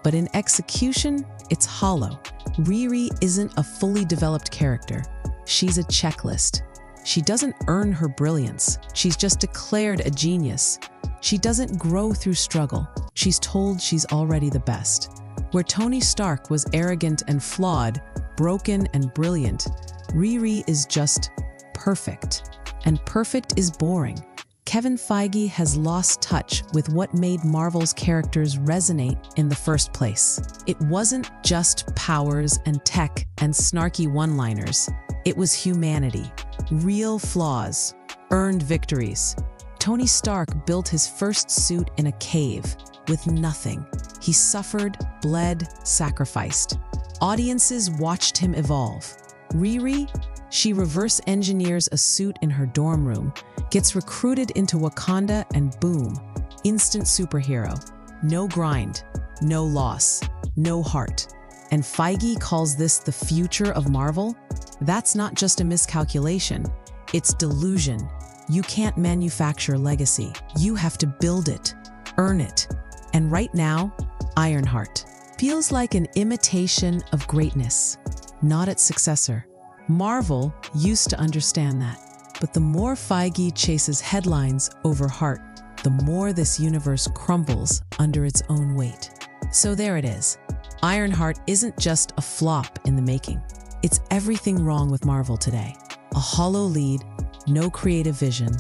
But in execution, it's hollow. Riri isn't a fully developed character. She's a checklist. She doesn't earn her brilliance. She's just declared a genius. She doesn't grow through struggle. She's told she's already the best. Where Tony Stark was arrogant and flawed, broken and brilliant, Riri is just perfect. And perfect is boring. Kevin Feige has lost touch with what made Marvel's characters resonate in the first place. It wasn't just powers and tech and snarky one-liners. It was humanity, real flaws, earned victories. Tony Stark built his first suit in a cave with nothing. He suffered, bled, sacrificed. Audiences watched him evolve. Riri, she reverse engineers a suit in her dorm room, gets recruited into Wakanda, and boom, instant superhero. No grind, no loss, no heart. And Feige calls this the future of Marvel? That's not just a miscalculation, it's delusion. You can't manufacture legacy. You have to build it, earn it. And right now, Ironheart feels like an imitation of greatness, not its successor. Marvel used to understand that. But the more Feige chases headlines over heart, the more this universe crumbles under its own weight. So there it is. Ironheart isn't just a flop in the making. It's everything wrong with Marvel today. A hollow lead, no creative vision,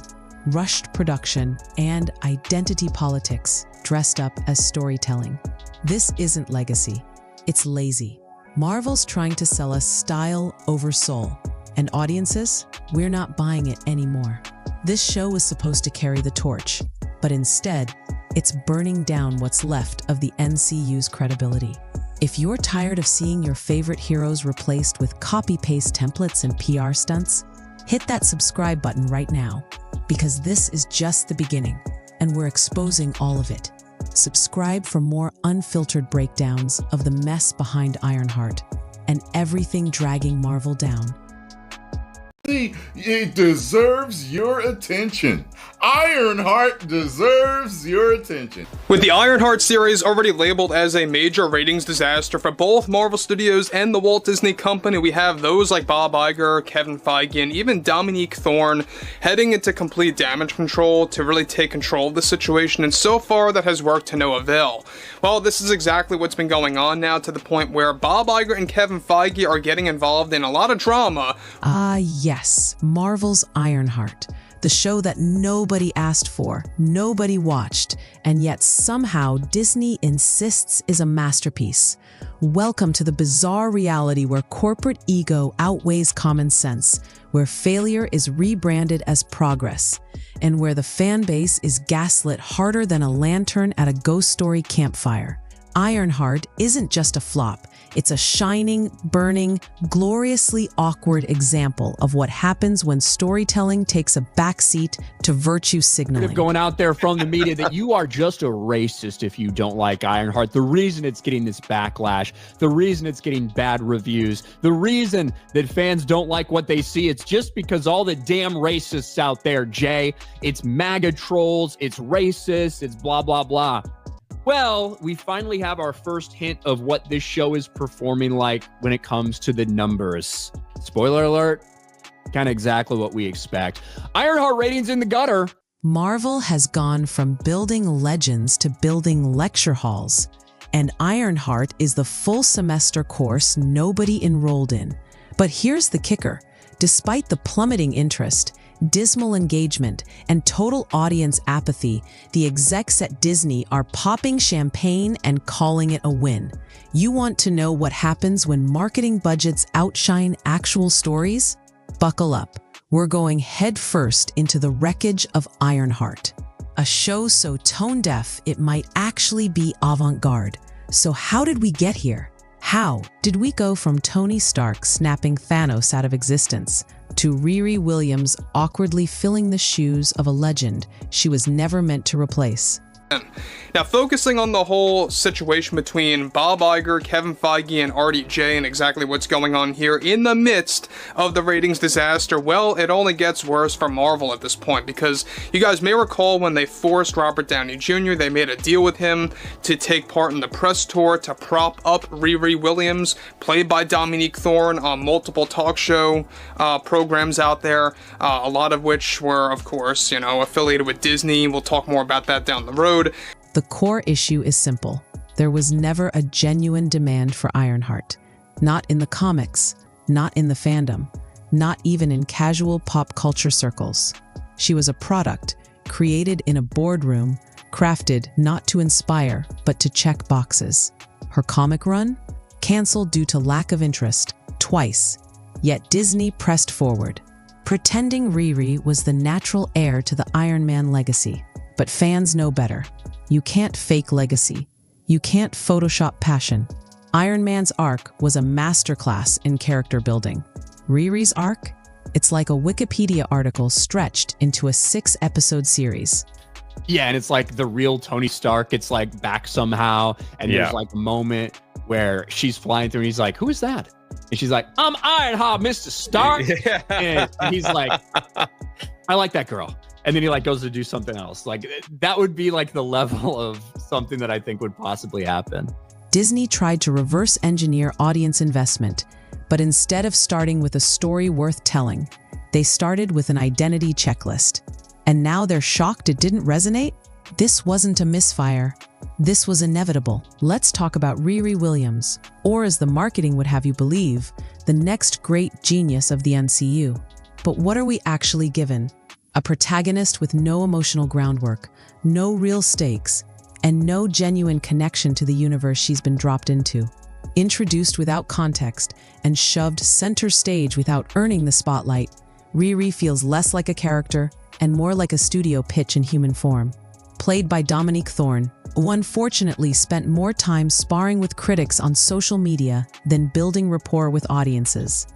rushed production, and identity politics dressed up as storytelling. This isn't legacy. It's lazy. Marvel's trying to sell us style over soul. And audiences, we're not buying it anymore. This show was supposed to carry the torch, but instead, it's burning down what's left of the MCU's credibility. If you're tired of seeing your favorite heroes replaced with copy-paste templates and PR stunts, hit that subscribe button right now, because this is just the beginning, and we're exposing all of it. Subscribe for more unfiltered breakdowns of the mess behind Ironheart and everything dragging Marvel down. It deserves your attention. Ironheart deserves your attention. With the Ironheart series already labeled as a major ratings disaster for both Marvel Studios and the Walt Disney Company, we have those like Bob Iger, Kevin Feige, and even Dominique Thorne heading into complete damage control to really take control of the situation, and so far that has worked to no avail. Well, this is exactly what's been going on now, to the point where Bob Iger and Kevin Feige are getting involved in a lot of drama. Yes, Marvel's Ironheart. The show that nobody asked for, nobody watched, and yet somehow Disney insists is a masterpiece. Welcome to the bizarre reality where corporate ego outweighs common sense, where failure is rebranded as progress, and where the fan base is gaslit harder than a lantern at a ghost story campfire. Ironheart isn't just a flop. It's a shining, burning, gloriously awkward example of what happens when storytelling takes a backseat to virtue signaling. Going out there from the media that you are just a racist if you don't like Ironheart. The reason it's getting this backlash, the reason it's getting bad reviews, the reason that fans don't like what they see, it's just because all the damn racists out there, Jay. It's MAGA trolls, it's racist, it's blah, blah, blah. Well, we finally have our first hint of what this show is performing like when it comes to the numbers. Spoiler alert, kind of exactly what we expect. Ironheart ratings in the gutter. Marvel has gone from building legends to building lecture halls, and Ironheart is the full semester course nobody enrolled in. But here's the kicker. Despite the plummeting interest, dismal engagement, and total audience apathy, the execs at Disney are popping champagne and calling it a win. You want to know what happens when marketing budgets outshine actual stories? Buckle up. We're going headfirst into the wreckage of Ironheart, a show so tone-deaf it might actually be avant-garde. So how did we get here? How did we go from Tony Stark snapping Thanos out of existence to Riri Williams awkwardly filling the shoes of a legend she was never meant to replace? Now, focusing on the whole situation between Bob Iger, Kevin Feige, and RDJ and exactly what's going on here in the midst of the ratings disaster, well, it only gets worse for Marvel at this point, because you guys may recall when they forced Robert Downey Jr., they made a deal with him to take part in the press tour to prop up Riri Williams, played by Dominique Thorne, on multiple talk show programs out there, a lot of which were, of course, affiliated with Disney. We'll talk more about that down the road. The core issue is simple. There was never a genuine demand for Ironheart. Not in the comics, not in the fandom, not even in casual pop culture circles. She was a product, created in a boardroom, crafted not to inspire, but to check boxes. Her comic run? Canceled due to lack of interest, twice. Yet Disney pressed forward, pretending Riri was the natural heir to the Iron Man legacy. But fans know better. You can't fake legacy. You can't Photoshop passion. Iron Man's arc was a masterclass in character building. Riri's arc? It's like a Wikipedia article stretched into a 6-episode series. Yeah, and it's like the real Tony Stark. It's like back somehow, and there's like a moment where she's flying through, and he's like, "Who is that?" And she's like, "I'm Ironheart, Mr. Stark." And he's like, "I like that girl." And then he goes to do something else. That would be the level of something that I think would possibly happen. Disney tried to reverse engineer audience investment, but instead of starting with a story worth telling, they started with an identity checklist. And now they're shocked it didn't resonate? This wasn't a misfire. This was inevitable. Let's talk about Riri Williams, or as the marketing would have you believe, the next great genius of the MCU. But what are we actually given? A protagonist with no emotional groundwork, no real stakes, and no genuine connection to the universe she's been dropped into. Introduced without context and shoved center stage without earning the spotlight, Riri feels less like a character and more like a studio pitch in human form. played by Dominique Thorne, who unfortunately spent more time sparring with critics on social media than building rapport with audiences.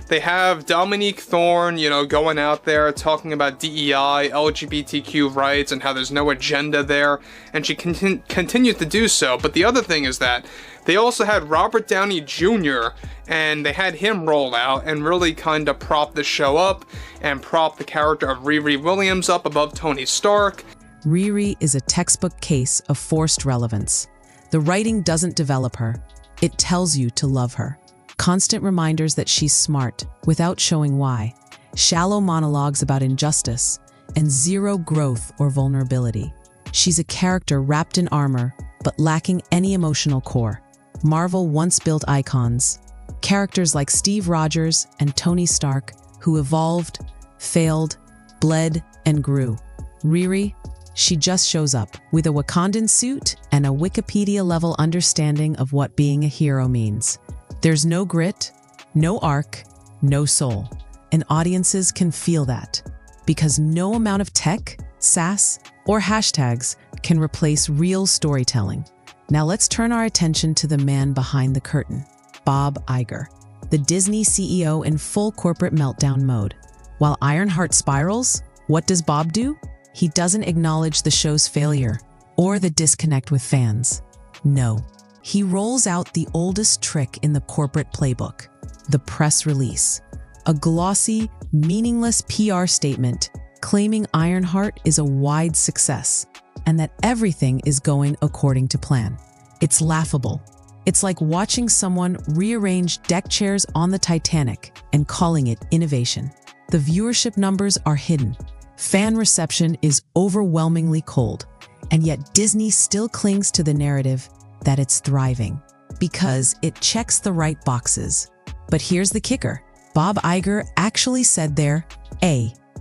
They have Dominique Thorne, going out there talking about DEI, LGBTQ rights, and how there's no agenda there, and she continues to do so. But the other thing is that they also had Robert Downey Jr., and they had him roll out and really kind of prop the show up and prop the character of Riri Williams up above Tony Stark. Riri is a textbook case of forced relevance. The writing doesn't develop her. It tells you to love her. Constant reminders that she's smart without showing why. Shallow monologues about injustice and zero growth or vulnerability. She's a character wrapped in armor but lacking any emotional core. Marvel once built icons, characters like Steve Rogers and Tony Stark, who evolved, failed, bled, and grew. Riri, she just shows up with a Wakandan suit and a Wikipedia-level understanding of what being a hero means. There's no grit, no arc, no soul, and audiences can feel that, because no amount of tech, sass, or hashtags can replace real storytelling. Now let's turn our attention to the man behind the curtain, Bob Iger, the Disney CEO in full corporate meltdown mode. While Ironheart spirals, what does Bob do? He doesn't acknowledge the show's failure or the disconnect with fans. No, he rolls out the oldest trick in the corporate playbook, the press release. A glossy, meaningless PR statement claiming Ironheart is a wide success and that everything is going according to plan. It's laughable. It's like watching someone rearrange deck chairs on the Titanic and calling it innovation. The viewership numbers are hidden. Fan reception is overwhelmingly cold, and yet Disney still clings to the narrative that it's thriving because it checks the right boxes. But here's the kicker. Bob Iger actually said there,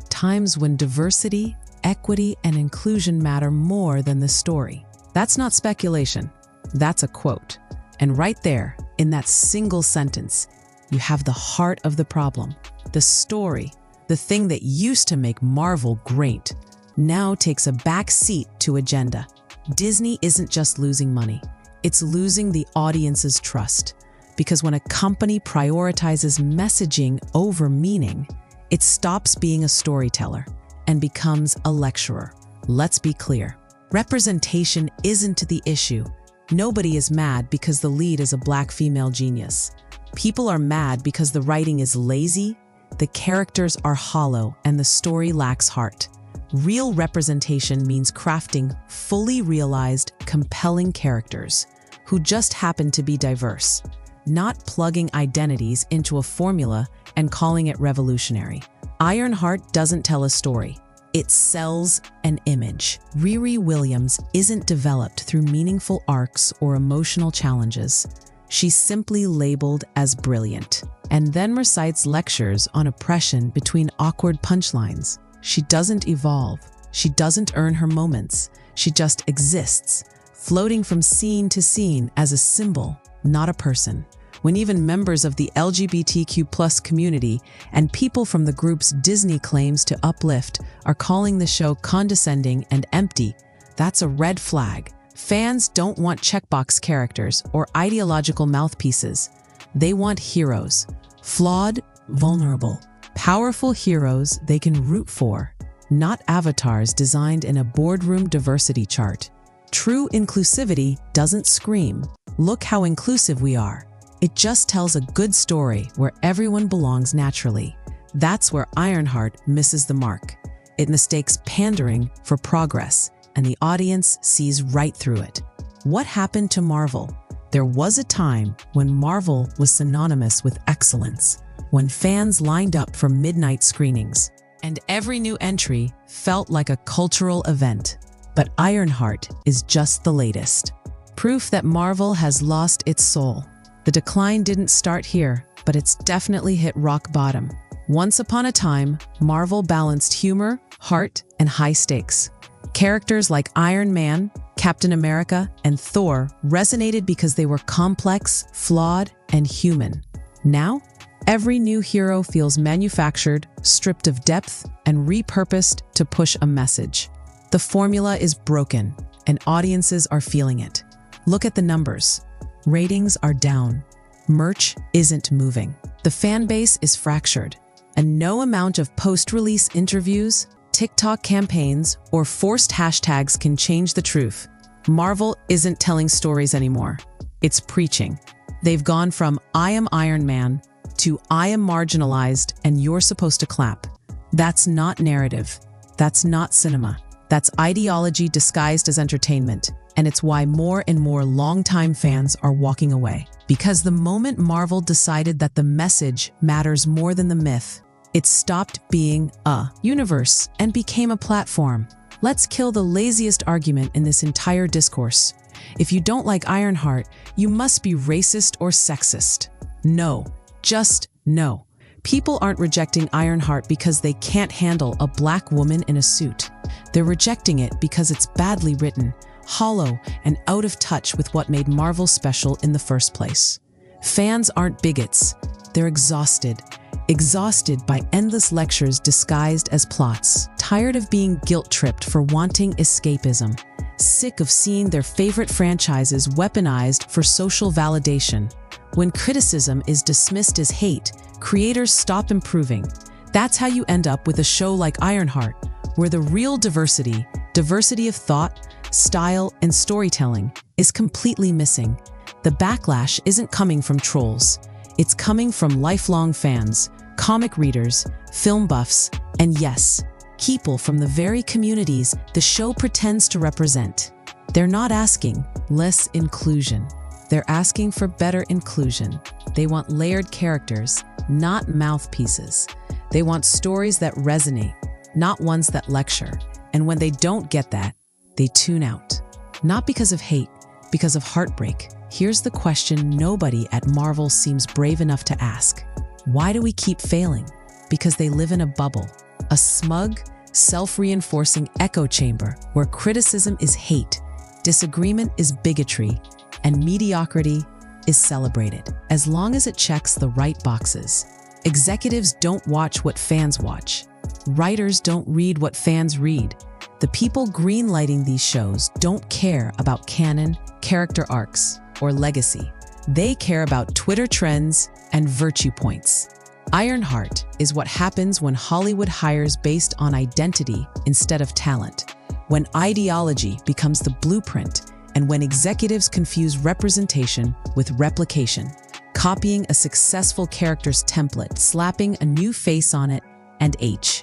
times when diversity, equity, and inclusion matter more than the story. That's not speculation. That's a quote. And right there, in that single sentence, you have the heart of the problem. The story, the thing that used to make Marvel great, now takes a back seat to agenda. Disney isn't just losing money, it's losing the audience's trust. Because when a company prioritizes messaging over meaning, it stops being a storyteller and becomes a lecturer. Let's be clear. Representation isn't the issue. Nobody is mad because the lead is a Black female genius. People are mad because the writing is lazy, the characters are hollow, and the story lacks heart. Real representation means crafting fully realized, compelling characters who just happen to be diverse, not plugging identities into a formula and calling it revolutionary. Ironheart doesn't tell a story. It sells an image. Riri Williams isn't developed through meaningful arcs or emotional challenges. She's simply labeled as brilliant, and then recites lectures on oppression between awkward punchlines. She doesn't evolve. She doesn't earn her moments. She just exists, floating from scene to scene as a symbol, not a person. When even members of the LGBTQ+ community and people from the groups Disney claims to uplift are calling the show condescending and empty, that's a red flag. Fans don't want checkbox characters or ideological mouthpieces. They want heroes. Flawed, vulnerable, powerful heroes they can root for, not avatars designed in a boardroom diversity chart. True inclusivity doesn't scream, "Look how inclusive we are." It just tells a good story where everyone belongs naturally. That's where Ironheart misses the mark. It mistakes pandering for progress, and the audience sees right through it. What happened to Marvel? There was a time when Marvel was synonymous with excellence, when fans lined up for midnight screenings, and every new entry felt like a cultural event. But Ironheart is just the latest. Proof that Marvel has lost its soul. The decline didn't start here, but it's definitely hit rock bottom. Once upon a time, Marvel balanced humor, heart, and high stakes. Characters like Iron Man, Captain America, and Thor resonated because they were complex, flawed, and human. Now, every new hero feels manufactured, stripped of depth, and repurposed to push a message. The formula is broken, and audiences are feeling it. Look at the numbers. Ratings are down. Merch isn't moving. The fan base is fractured, and no amount of post-release interviews, TikTok campaigns, or forced hashtags can change the truth. Marvel isn't telling stories anymore. It's preaching. They've gone from "I am Iron Man" to "I am marginalized and you're supposed to clap." That's not narrative. That's not cinema. That's ideology disguised as entertainment. And it's why more and more longtime fans are walking away. Because the moment Marvel decided that the message matters more than the myth, it stopped being a universe and became a platform. Let's kill the laziest argument in this entire discourse. If you don't like Ironheart, you must be racist or sexist. No, just no. People aren't rejecting Ironheart because they can't handle a black woman in a suit. They're rejecting it because it's badly written, hollow, and out of touch with what made Marvel special in the first place. Fans aren't bigots. They're exhausted. Exhausted by endless lectures disguised as plots. Tired of being guilt-tripped for wanting escapism. Sick of seeing their favorite franchises weaponized for social validation. When criticism is dismissed as hate, creators stop improving. That's how you end up with a show like Ironheart, where the real diversity of thought, style, and storytelling is completely missing. The backlash isn't coming from trolls. It's coming from lifelong fans, comic readers, film buffs, and yes, people from the very communities the show pretends to represent. They're not asking less inclusion. They're asking for better inclusion. They want layered characters, not mouthpieces. They want stories that resonate, not ones that lecture. And when they don't get that, they tune out. Not because of hate, because of heartbreak. Here's the question nobody at Marvel seems brave enough to ask. Why do we keep failing? Because they live in a bubble, a smug, self-reinforcing echo chamber where criticism is hate, disagreement is bigotry, and mediocrity is celebrated, as long as it checks the right boxes. Executives don't watch what fans watch. Writers don't read what fans read. The people greenlighting these shows don't care about canon, character arcs, or legacy. They care about Twitter trends and virtue points. Ironheart is what happens when Hollywood hires based on identity instead of talent, when ideology becomes the blueprint, and when executives confuse representation with replication, copying a successful character's template, slapping a new face on it, and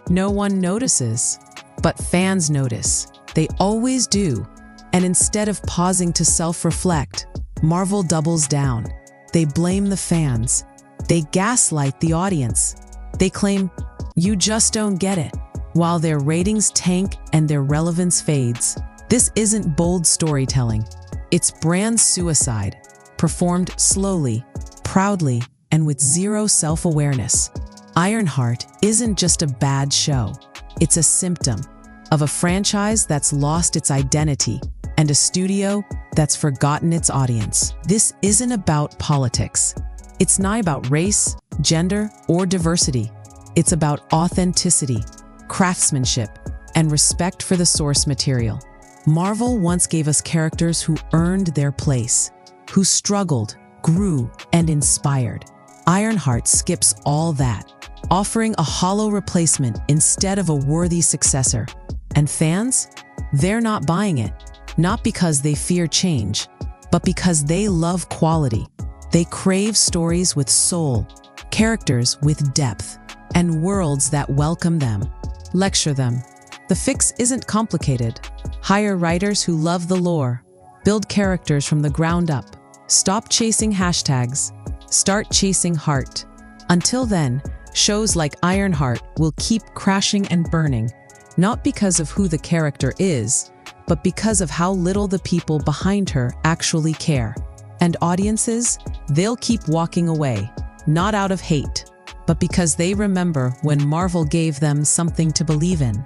no one notices. But fans notice. They always do. And instead of pausing to self-reflect, Marvel doubles down. They blame the fans. They gaslight the audience. They claim, "You just don't get it," while their ratings tank and their relevance fades. This isn't bold storytelling. It's brand suicide, performed slowly, proudly, and with zero self-awareness. Ironheart isn't just a bad show. It's a symptom of a franchise that's lost its identity and a studio that's forgotten its audience. This isn't about politics. It's not about race, gender, or diversity. It's about authenticity, craftsmanship, and respect for the source material. Marvel once gave us characters who earned their place, who struggled, grew, and inspired. Ironheart skips all that, offering a hollow replacement instead of a worthy successor. And fans? They're not buying it, not because they fear change, but because they love quality. They crave stories with soul, characters with depth, and worlds that welcome them. Lecture them. The fix isn't complicated. Hire writers who love the lore. Build characters from the ground up. Stop chasing hashtags. Start chasing heart. Until then, shows like Ironheart will keep crashing and burning, not because of who the character is, but because of how little the people behind her actually care. And audiences, they'll keep walking away, not out of hate, but because they remember when Marvel gave them something to believe in.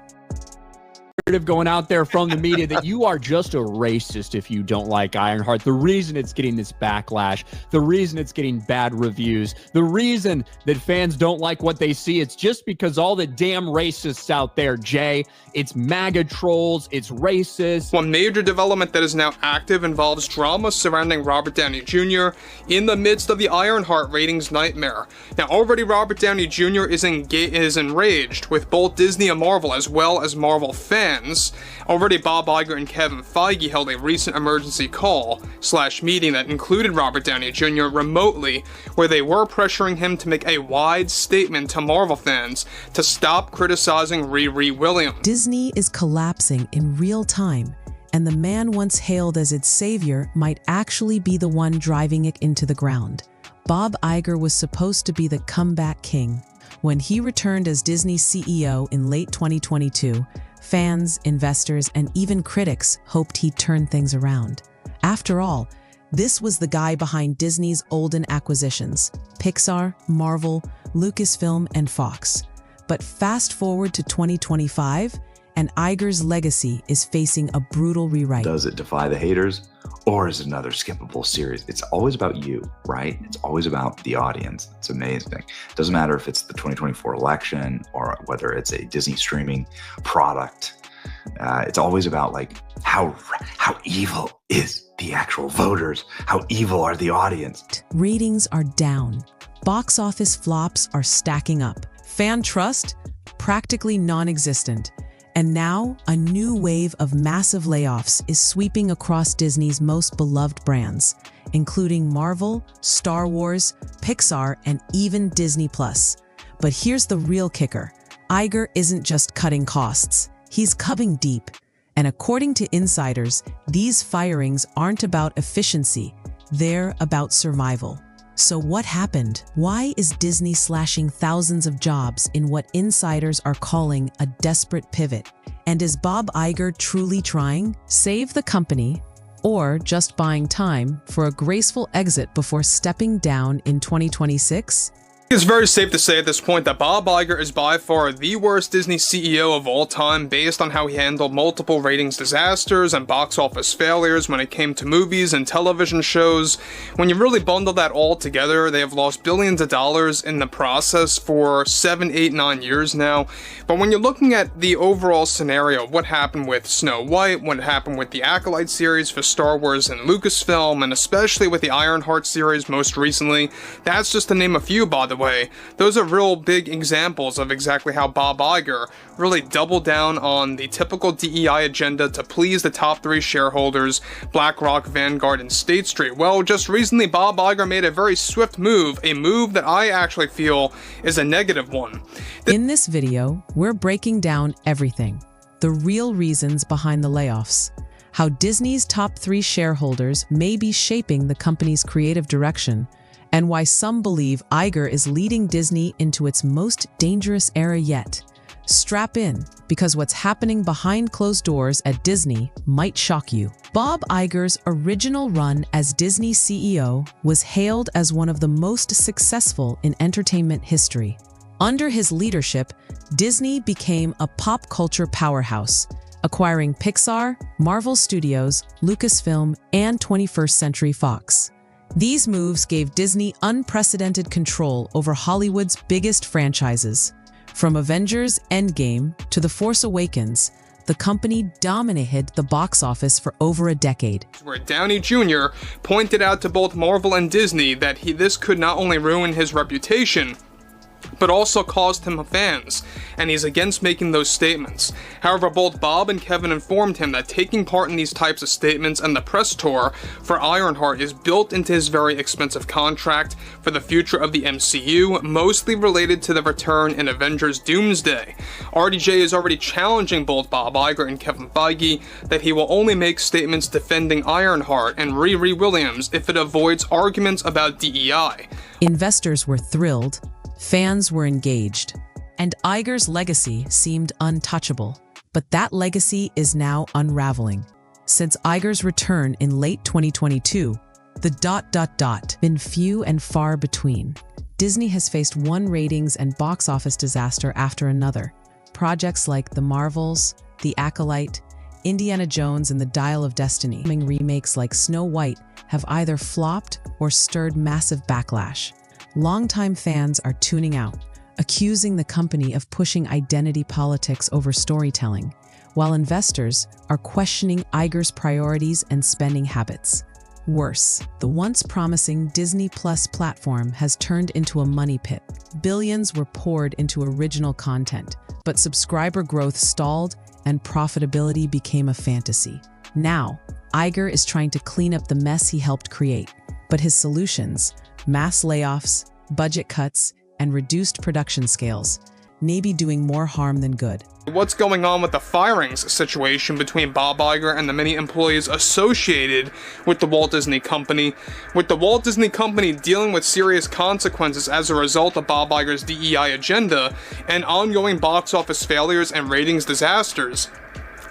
going out there from the media that you are just a racist if you don't like Ironheart. The reason it's getting this backlash, the reason it's getting bad reviews, the reason that fans don't like what they see, it's just because all the damn racists out there, Jay. It's MAGA trolls, it's racist. One major development that is now active involves drama surrounding Robert Downey Jr. in the midst of the Ironheart ratings nightmare. Now, already Robert Downey Jr. is enraged with both Disney and Marvel, as well as Marvel fans. Already Bob Iger and Kevin Feige held a recent emergency call/meeting that included Robert Downey Jr. remotely, where they were pressuring him to make a wide statement to Marvel fans to stop criticizing Riri Williams. Disney is collapsing in real time, and the man once hailed as its savior might actually be the one driving it into the ground. Bob Iger was supposed to be the comeback king. When he returned as Disney's CEO in late 2022, fans, investors, and even critics hoped he'd turn things around. After all, this was the guy behind Disney's olden acquisitions: Pixar, Marvel, Lucasfilm, and Fox. But fast forward to 2025, and Iger's legacy is facing a brutal rewrite. Does it defy the haters, or is it another skippable series? It's always about you, right? It's always about the audience. It's amazing. It doesn't matter if it's the 2024 election or whether it's a Disney streaming product. It's always about like how evil is the actual voters? How evil are the audience? Ratings are down. Box office flops are stacking up. Fan trust, practically non-existent. And now, a new wave of massive layoffs is sweeping across Disney's most beloved brands, including Marvel, Star Wars, Pixar, and even Disney+. But here's the real kicker. Iger isn't just cutting costs. He's cutting deep. And according to insiders, these firings aren't about efficiency. They're about survival. So what happened? Why is Disney slashing thousands of jobs in what insiders are calling a desperate pivot? And is Bob Iger truly trying to save the company, or just buying time for a graceful exit before stepping down in 2026? It's very safe to say at this point that Bob Iger is by far the worst Disney CEO of all time, based on how he handled multiple ratings disasters and box office failures when it came to movies and television shows. When you really bundle that all together, they have lost billions of dollars in the process for 7, 8, 9 years now. But when you're looking at the overall scenario, what happened with Snow White, what happened with the Acolyte series for Star Wars and Lucasfilm, and especially with the Ironheart series most recently, that's just to name a few, by the way. Those are real big examples of exactly how Bob Iger really doubled down on the typical DEI agenda to please the top 3 shareholders, BlackRock, Vanguard, and State Street. Well, just recently Bob Iger made a very swift move, a move that I actually feel is a negative one. In this video, we're breaking down everything. The real reasons behind the layoffs, how Disney's top 3 shareholders may be shaping the company's creative direction, and why some believe Iger is leading Disney into its most dangerous era yet. Strap in, because what's happening behind closed doors at Disney might shock you. Bob Iger's original run as Disney CEO was hailed as one of the most successful in entertainment history. Under his leadership, Disney became a pop culture powerhouse, acquiring Pixar, Marvel Studios, Lucasfilm, and 21st Century Fox. These moves gave Disney unprecedented control over Hollywood's biggest franchises. From Avengers Endgame to The Force Awakens, the company dominated the box office for over a decade. Where Downey Jr. pointed out to both Marvel and Disney that this could not only ruin his reputation, but also cost him fans, and he's against making those statements. However, both Bob and Kevin informed him that taking part in these types of statements and the press tour for Ironheart is built into his very expensive contract for the future of the MCU, mostly related to the return in Avengers Doomsday. RDJ is already challenging both Bob Iger and Kevin Feige that he will only make statements defending Ironheart and Riri Williams if it avoids arguments about DEI. Investors were thrilled, fans were engaged, and Iger's legacy seemed untouchable. But that legacy is now unraveling. Since Iger's return in late 2022, the ... been few and far between. Disney has faced one ratings and box office disaster after another. Projects like The Marvels, The Acolyte, Indiana Jones and the Dial of Destiny. Remakes like Snow White have either flopped or stirred massive backlash. Longtime fans are tuning out, accusing the company of pushing identity politics over storytelling, while investors are questioning Iger's priorities and spending habits. Worse, the once promising Disney Plus platform has turned into a money pit. Billions were poured into original content, but subscriber growth stalled and profitability became a fantasy. Now, Iger is trying to clean up the mess he helped create, but his solutions, mass layoffs, budget cuts, and reduced production scales, may be doing more harm than good. What's going on with the firings situation between Bob Iger and the many employees associated with the Walt Disney Company, with the Walt Disney Company dealing with serious consequences as a result of Bob Iger's DEI agenda and ongoing box office failures and ratings disasters.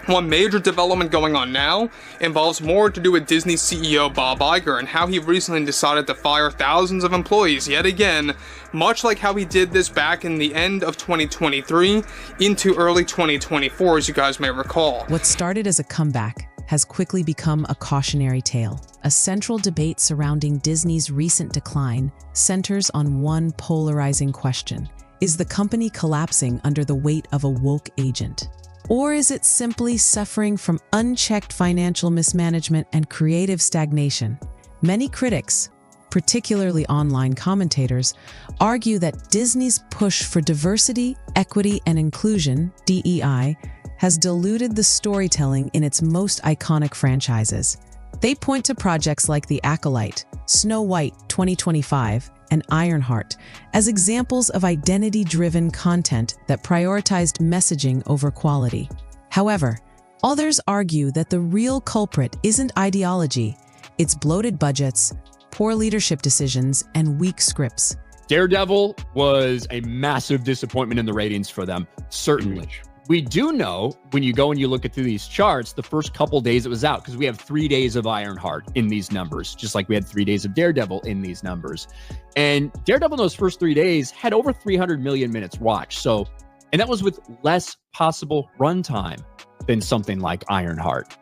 One major development going on now involves more to do with Disney CEO Bob Iger and how he recently decided to fire thousands of employees yet again, much like how he did this back in the end of 2023 into early 2024, as you guys may recall. What started as a comeback has quickly become a cautionary tale. A central debate surrounding Disney's recent decline centers on one polarizing question: is the company collapsing under the weight of a woke agent? Or is it simply suffering from unchecked financial mismanagement and creative stagnation? Many critics, particularly online commentators, argue that Disney's push for diversity, equity, and inclusion, DEI, has diluted the storytelling in its most iconic franchises. They point to projects like The Acolyte, Snow White 2025, and Ironheart as examples of identity-driven content that prioritized messaging over quality. However, others argue that the real culprit isn't ideology, it's bloated budgets, poor leadership decisions, and weak scripts. Daredevil was a massive disappointment in the ratings for them, certainly. We do know, when you go and you look at through these charts, the first couple days it was out, because we have 3 days of Ironheart in these numbers, just like we had 3 days of Daredevil in these numbers. And Daredevil in those first 3 days had over 300 million minutes watched. And that was with less possible runtime than something like Ironheart.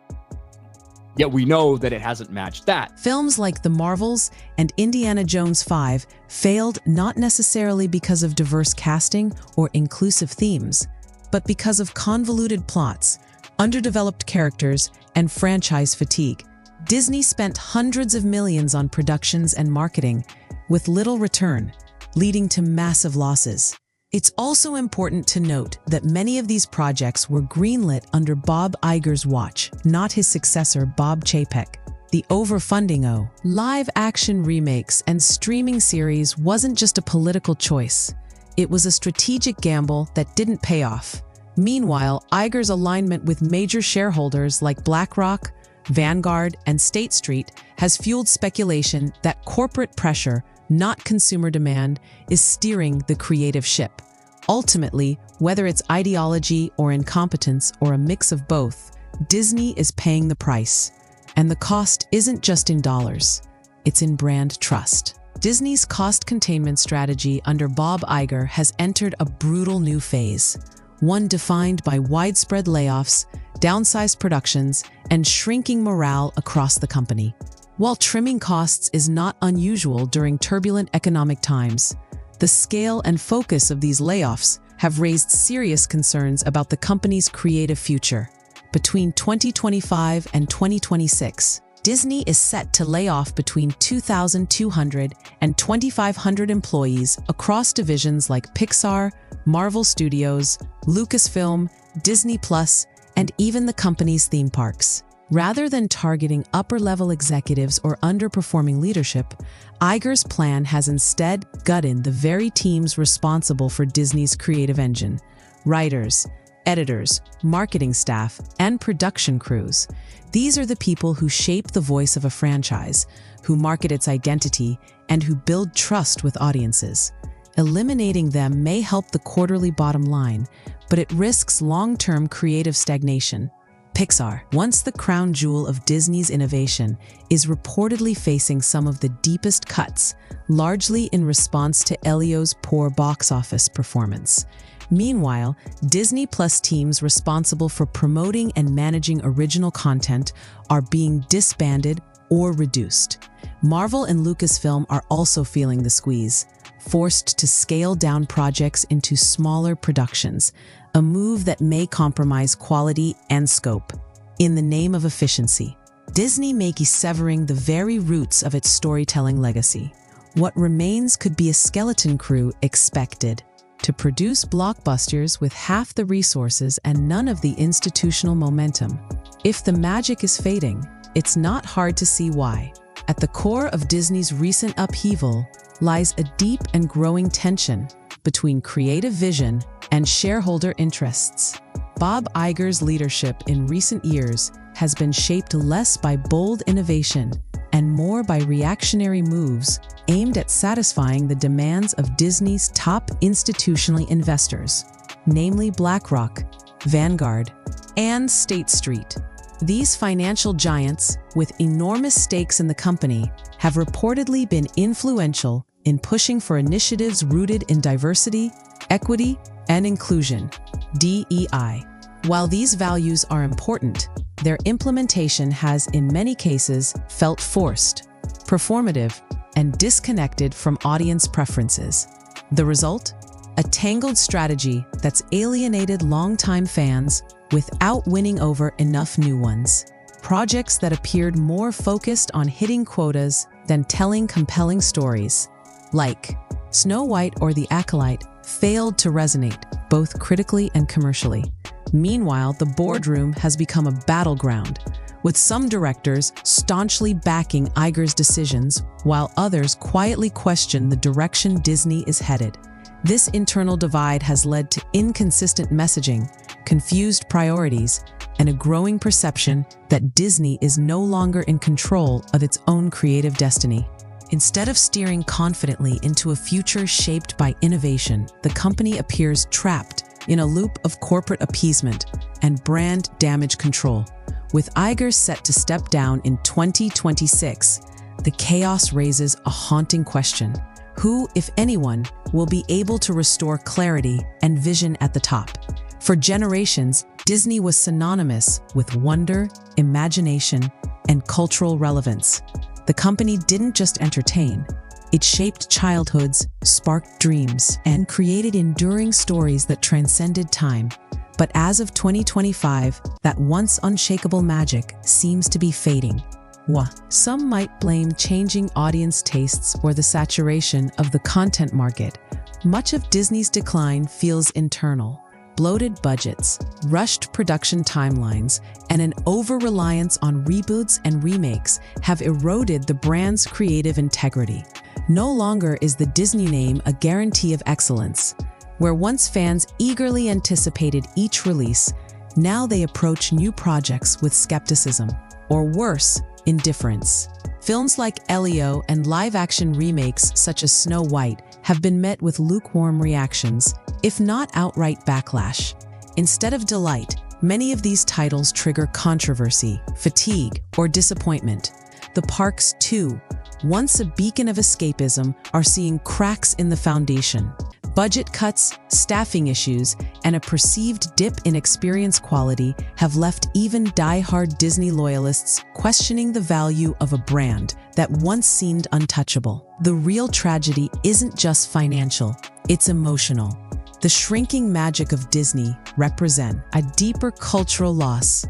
Yet we know that it hasn't matched that. Films like The Marvels and Indiana Jones 5 failed not necessarily because of diverse casting or inclusive themes, but because of convoluted plots, underdeveloped characters, and franchise fatigue. Disney spent hundreds of millions on productions and marketing, with little return, leading to massive losses. It's also important to note that many of these projects were greenlit under Bob Iger's watch, not his successor Bob Chapek. The overfunding of live-action remakes and streaming series wasn't just a political choice. It was a strategic gamble that didn't pay off. Meanwhile, Iger's alignment with major shareholders like BlackRock, Vanguard, and State Street has fueled speculation that corporate pressure, not consumer demand, is steering the creative ship. Ultimately, whether it's ideology or incompetence or a mix of both, Disney is paying the price. And the cost isn't just in dollars, it's in brand trust. Disney's cost containment strategy under Bob Iger has entered a brutal new phase, one defined by widespread layoffs, downsized productions, and shrinking morale across the company. While trimming costs is not unusual during turbulent economic times, the scale and focus of these layoffs have raised serious concerns about the company's creative future. Between 2025 and 2026, Disney is set to lay off between 2,200 and 2,500 employees across divisions like Pixar, Marvel Studios, Lucasfilm, Disney Plus, and even the company's theme parks. Rather than targeting upper-level executives or underperforming leadership, Iger's plan has instead gutted the very teams responsible for Disney's creative engine: writers, editors, marketing staff, and production crews. These are the people who shape the voice of a franchise, who market its identity, and who build trust with audiences. Eliminating them may help the quarterly bottom line, but it risks long-term creative stagnation. Pixar, once the crown jewel of Disney's innovation, is reportedly facing some of the deepest cuts, largely in response to Elio's poor box office performance. Meanwhile, Disney Plus teams responsible for promoting and managing original content are being disbanded or reduced. Marvel and Lucasfilm are also feeling the squeeze, forced to scale down projects into smaller productions, a move that may compromise quality and scope. In the name of efficiency, Disney may be severing the very roots of its storytelling legacy. What remains could be a skeleton crew expected to produce blockbusters with half the resources and none of the institutional momentum. If the magic is fading, it's not hard to see why. At the core of Disney's recent upheaval lies a deep and growing tension between creative vision and shareholder interests. Bob Iger's leadership in recent years has been shaped less by bold innovation and more by reactionary moves aimed at satisfying the demands of Disney's top institutional investors, namely BlackRock, Vanguard, and State Street. These financial giants, with enormous stakes in the company, have reportedly been influential in pushing for initiatives rooted in diversity, equity, and inclusion, DEI. While these values are important, their implementation has in many cases felt forced, performative, and disconnected from audience preferences. The result? A tangled strategy that's alienated longtime fans without winning over enough new ones. Projects that appeared more focused on hitting quotas than telling compelling stories, like Snow White or The Acolyte, failed to resonate, both critically and commercially. Meanwhile, the boardroom has become a battleground, with some directors staunchly backing Iger's decisions, while others quietly question the direction Disney is headed. This internal divide has led to inconsistent messaging, confused priorities, and a growing perception that Disney is no longer in control of its own creative destiny. Instead of steering confidently into a future shaped by innovation, the company appears trapped in a loop of corporate appeasement and brand damage control. With Iger set to step down in 2026, the chaos raises a haunting question. Who, if anyone, will be able to restore clarity and vision at the top? For generations, Disney was synonymous with wonder, imagination, and cultural relevance. The company didn't just entertain. It shaped childhoods, sparked dreams, and created enduring stories that transcended time. But as of 2025, that once unshakable magic seems to be fading. Some might blame changing audience tastes or the saturation of the content market. Much of Disney's decline feels internal. Bloated budgets, rushed production timelines, and an over-reliance on reboots and remakes have eroded the brand's creative integrity. No longer is the Disney name a guarantee of excellence. Where once fans eagerly anticipated each release, now they approach new projects with skepticism, or worse, indifference. Films like Elio and live-action remakes such as Snow White have been met with lukewarm reactions, if not outright backlash. Instead of delight, many of these titles trigger controversy, fatigue, or disappointment. The parks, too, once a beacon of escapism, are seeing cracks in the foundation. Budget cuts, staffing issues, and a perceived dip in experience quality have left even die-hard Disney loyalists questioning the value of a brand that once seemed untouchable. The real tragedy isn't just financial, it's emotional. The shrinking magic of Disney represents a deeper cultural loss,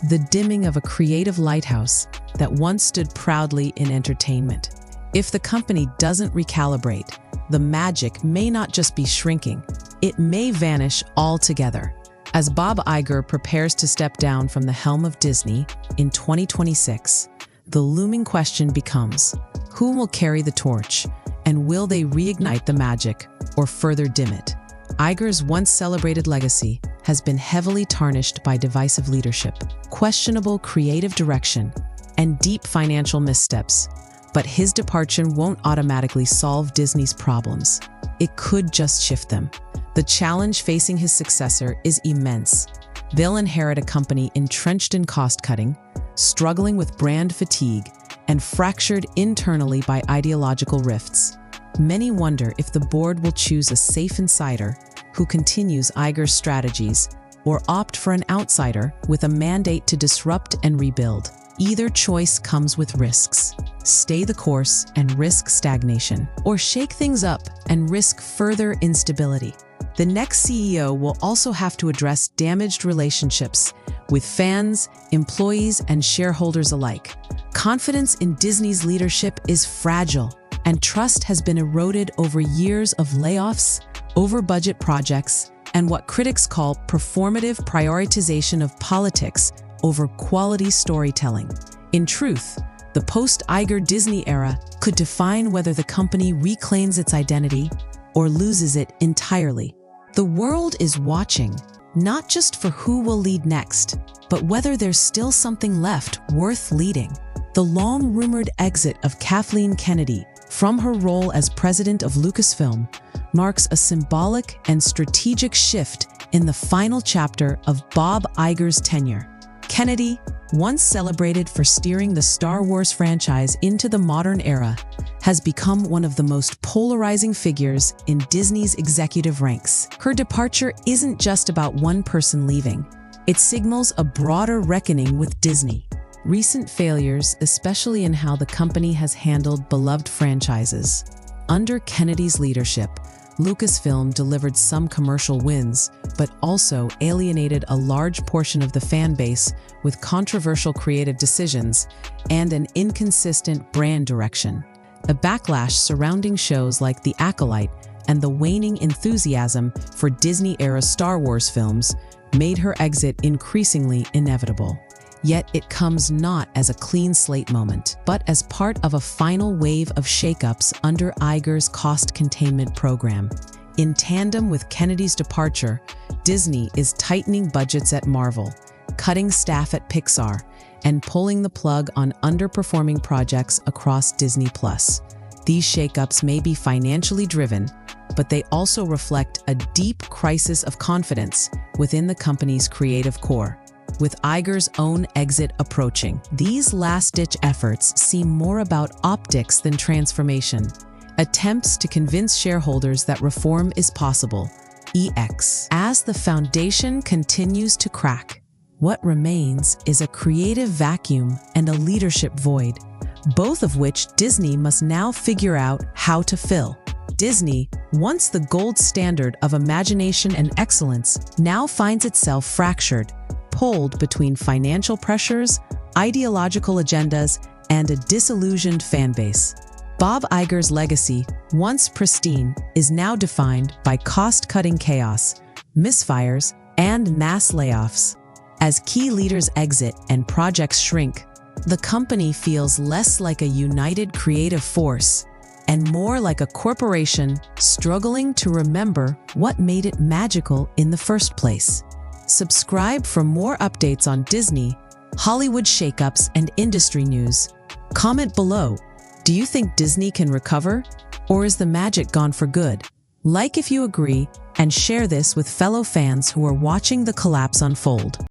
the dimming of a creative lighthouse that once stood proudly in entertainment. If the company doesn't recalibrate, the magic may not just be shrinking, it may vanish altogether. As Bob Iger prepares to step down from the helm of Disney in 2026, the looming question becomes, who will carry the torch, and will they reignite the magic or further dim it? Iger's once celebrated legacy has been heavily tarnished by divisive leadership, questionable creative direction, and deep financial missteps. But his departure won't automatically solve Disney's problems. It could just shift them. The challenge facing his successor is immense. They'll inherit a company entrenched in cost-cutting, struggling with brand fatigue, and fractured internally by ideological rifts. Many wonder if the board will choose a safe insider, who continues Iger's strategies, or opt for an outsider with a mandate to disrupt and rebuild. Either choice comes with risks. Stay the course and risk stagnation, or shake things up and risk further instability. The next CEO will also have to address damaged relationships with fans, employees, and shareholders alike. Confidence in Disney's leadership is fragile, and trust has been eroded over years of layoffs, over-budget projects, and what critics call performative prioritization of politics over quality storytelling. In truth, the post-Iger Disney era could define whether the company reclaims its identity or loses it entirely. The world is watching, not just for who will lead next, but whether there's still something left worth leading. The long-rumored exit of Kathleen Kennedy from her role as president of Lucasfilm marks a symbolic and strategic shift in the final chapter of Bob Iger's tenure. Kennedy, once celebrated for steering the Star Wars franchise into the modern era, has become one of the most polarizing figures in Disney's executive ranks. Her departure isn't just about one person leaving. It signals a broader reckoning with Disney. Recent failures, especially in how the company has handled beloved franchises. Under Kennedy's leadership, Lucasfilm delivered some commercial wins, but also alienated a large portion of the fan base with controversial creative decisions and an inconsistent brand direction. A backlash surrounding shows like The Acolyte and the waning enthusiasm for Disney-era Star Wars films made her exit increasingly inevitable. Yet it comes not as a clean slate moment, but as part of a final wave of shakeups under Iger's cost containment program. In tandem with Kennedy's departure, Disney is tightening budgets at Marvel, cutting staff at Pixar, and pulling the plug on underperforming projects across Disney+. These shakeups may be financially driven, but they also reflect a deep crisis of confidence within the company's creative core. With Iger's own exit approaching, these last-ditch efforts seem more about optics than transformation. Attempts to convince shareholders that reform is possible. As the foundation continues to crack, what remains is a creative vacuum and a leadership void, both of which Disney must now figure out how to fill. Disney, once the gold standard of imagination and excellence, now finds itself fractured, pulled between financial pressures, ideological agendas, and a disillusioned fanbase. Bob Iger's legacy, once pristine, is now defined by cost-cutting chaos, misfires, and mass layoffs. As key leaders exit and projects shrink, the company feels less like a united creative force and more like a corporation struggling to remember what made it magical in the first place. Subscribe for more updates on Disney, Hollywood shakeups, and industry news. Comment below. Do you think Disney can recover, or is the magic gone for good? Like if you agree, and share this with fellow fans who are watching the collapse unfold.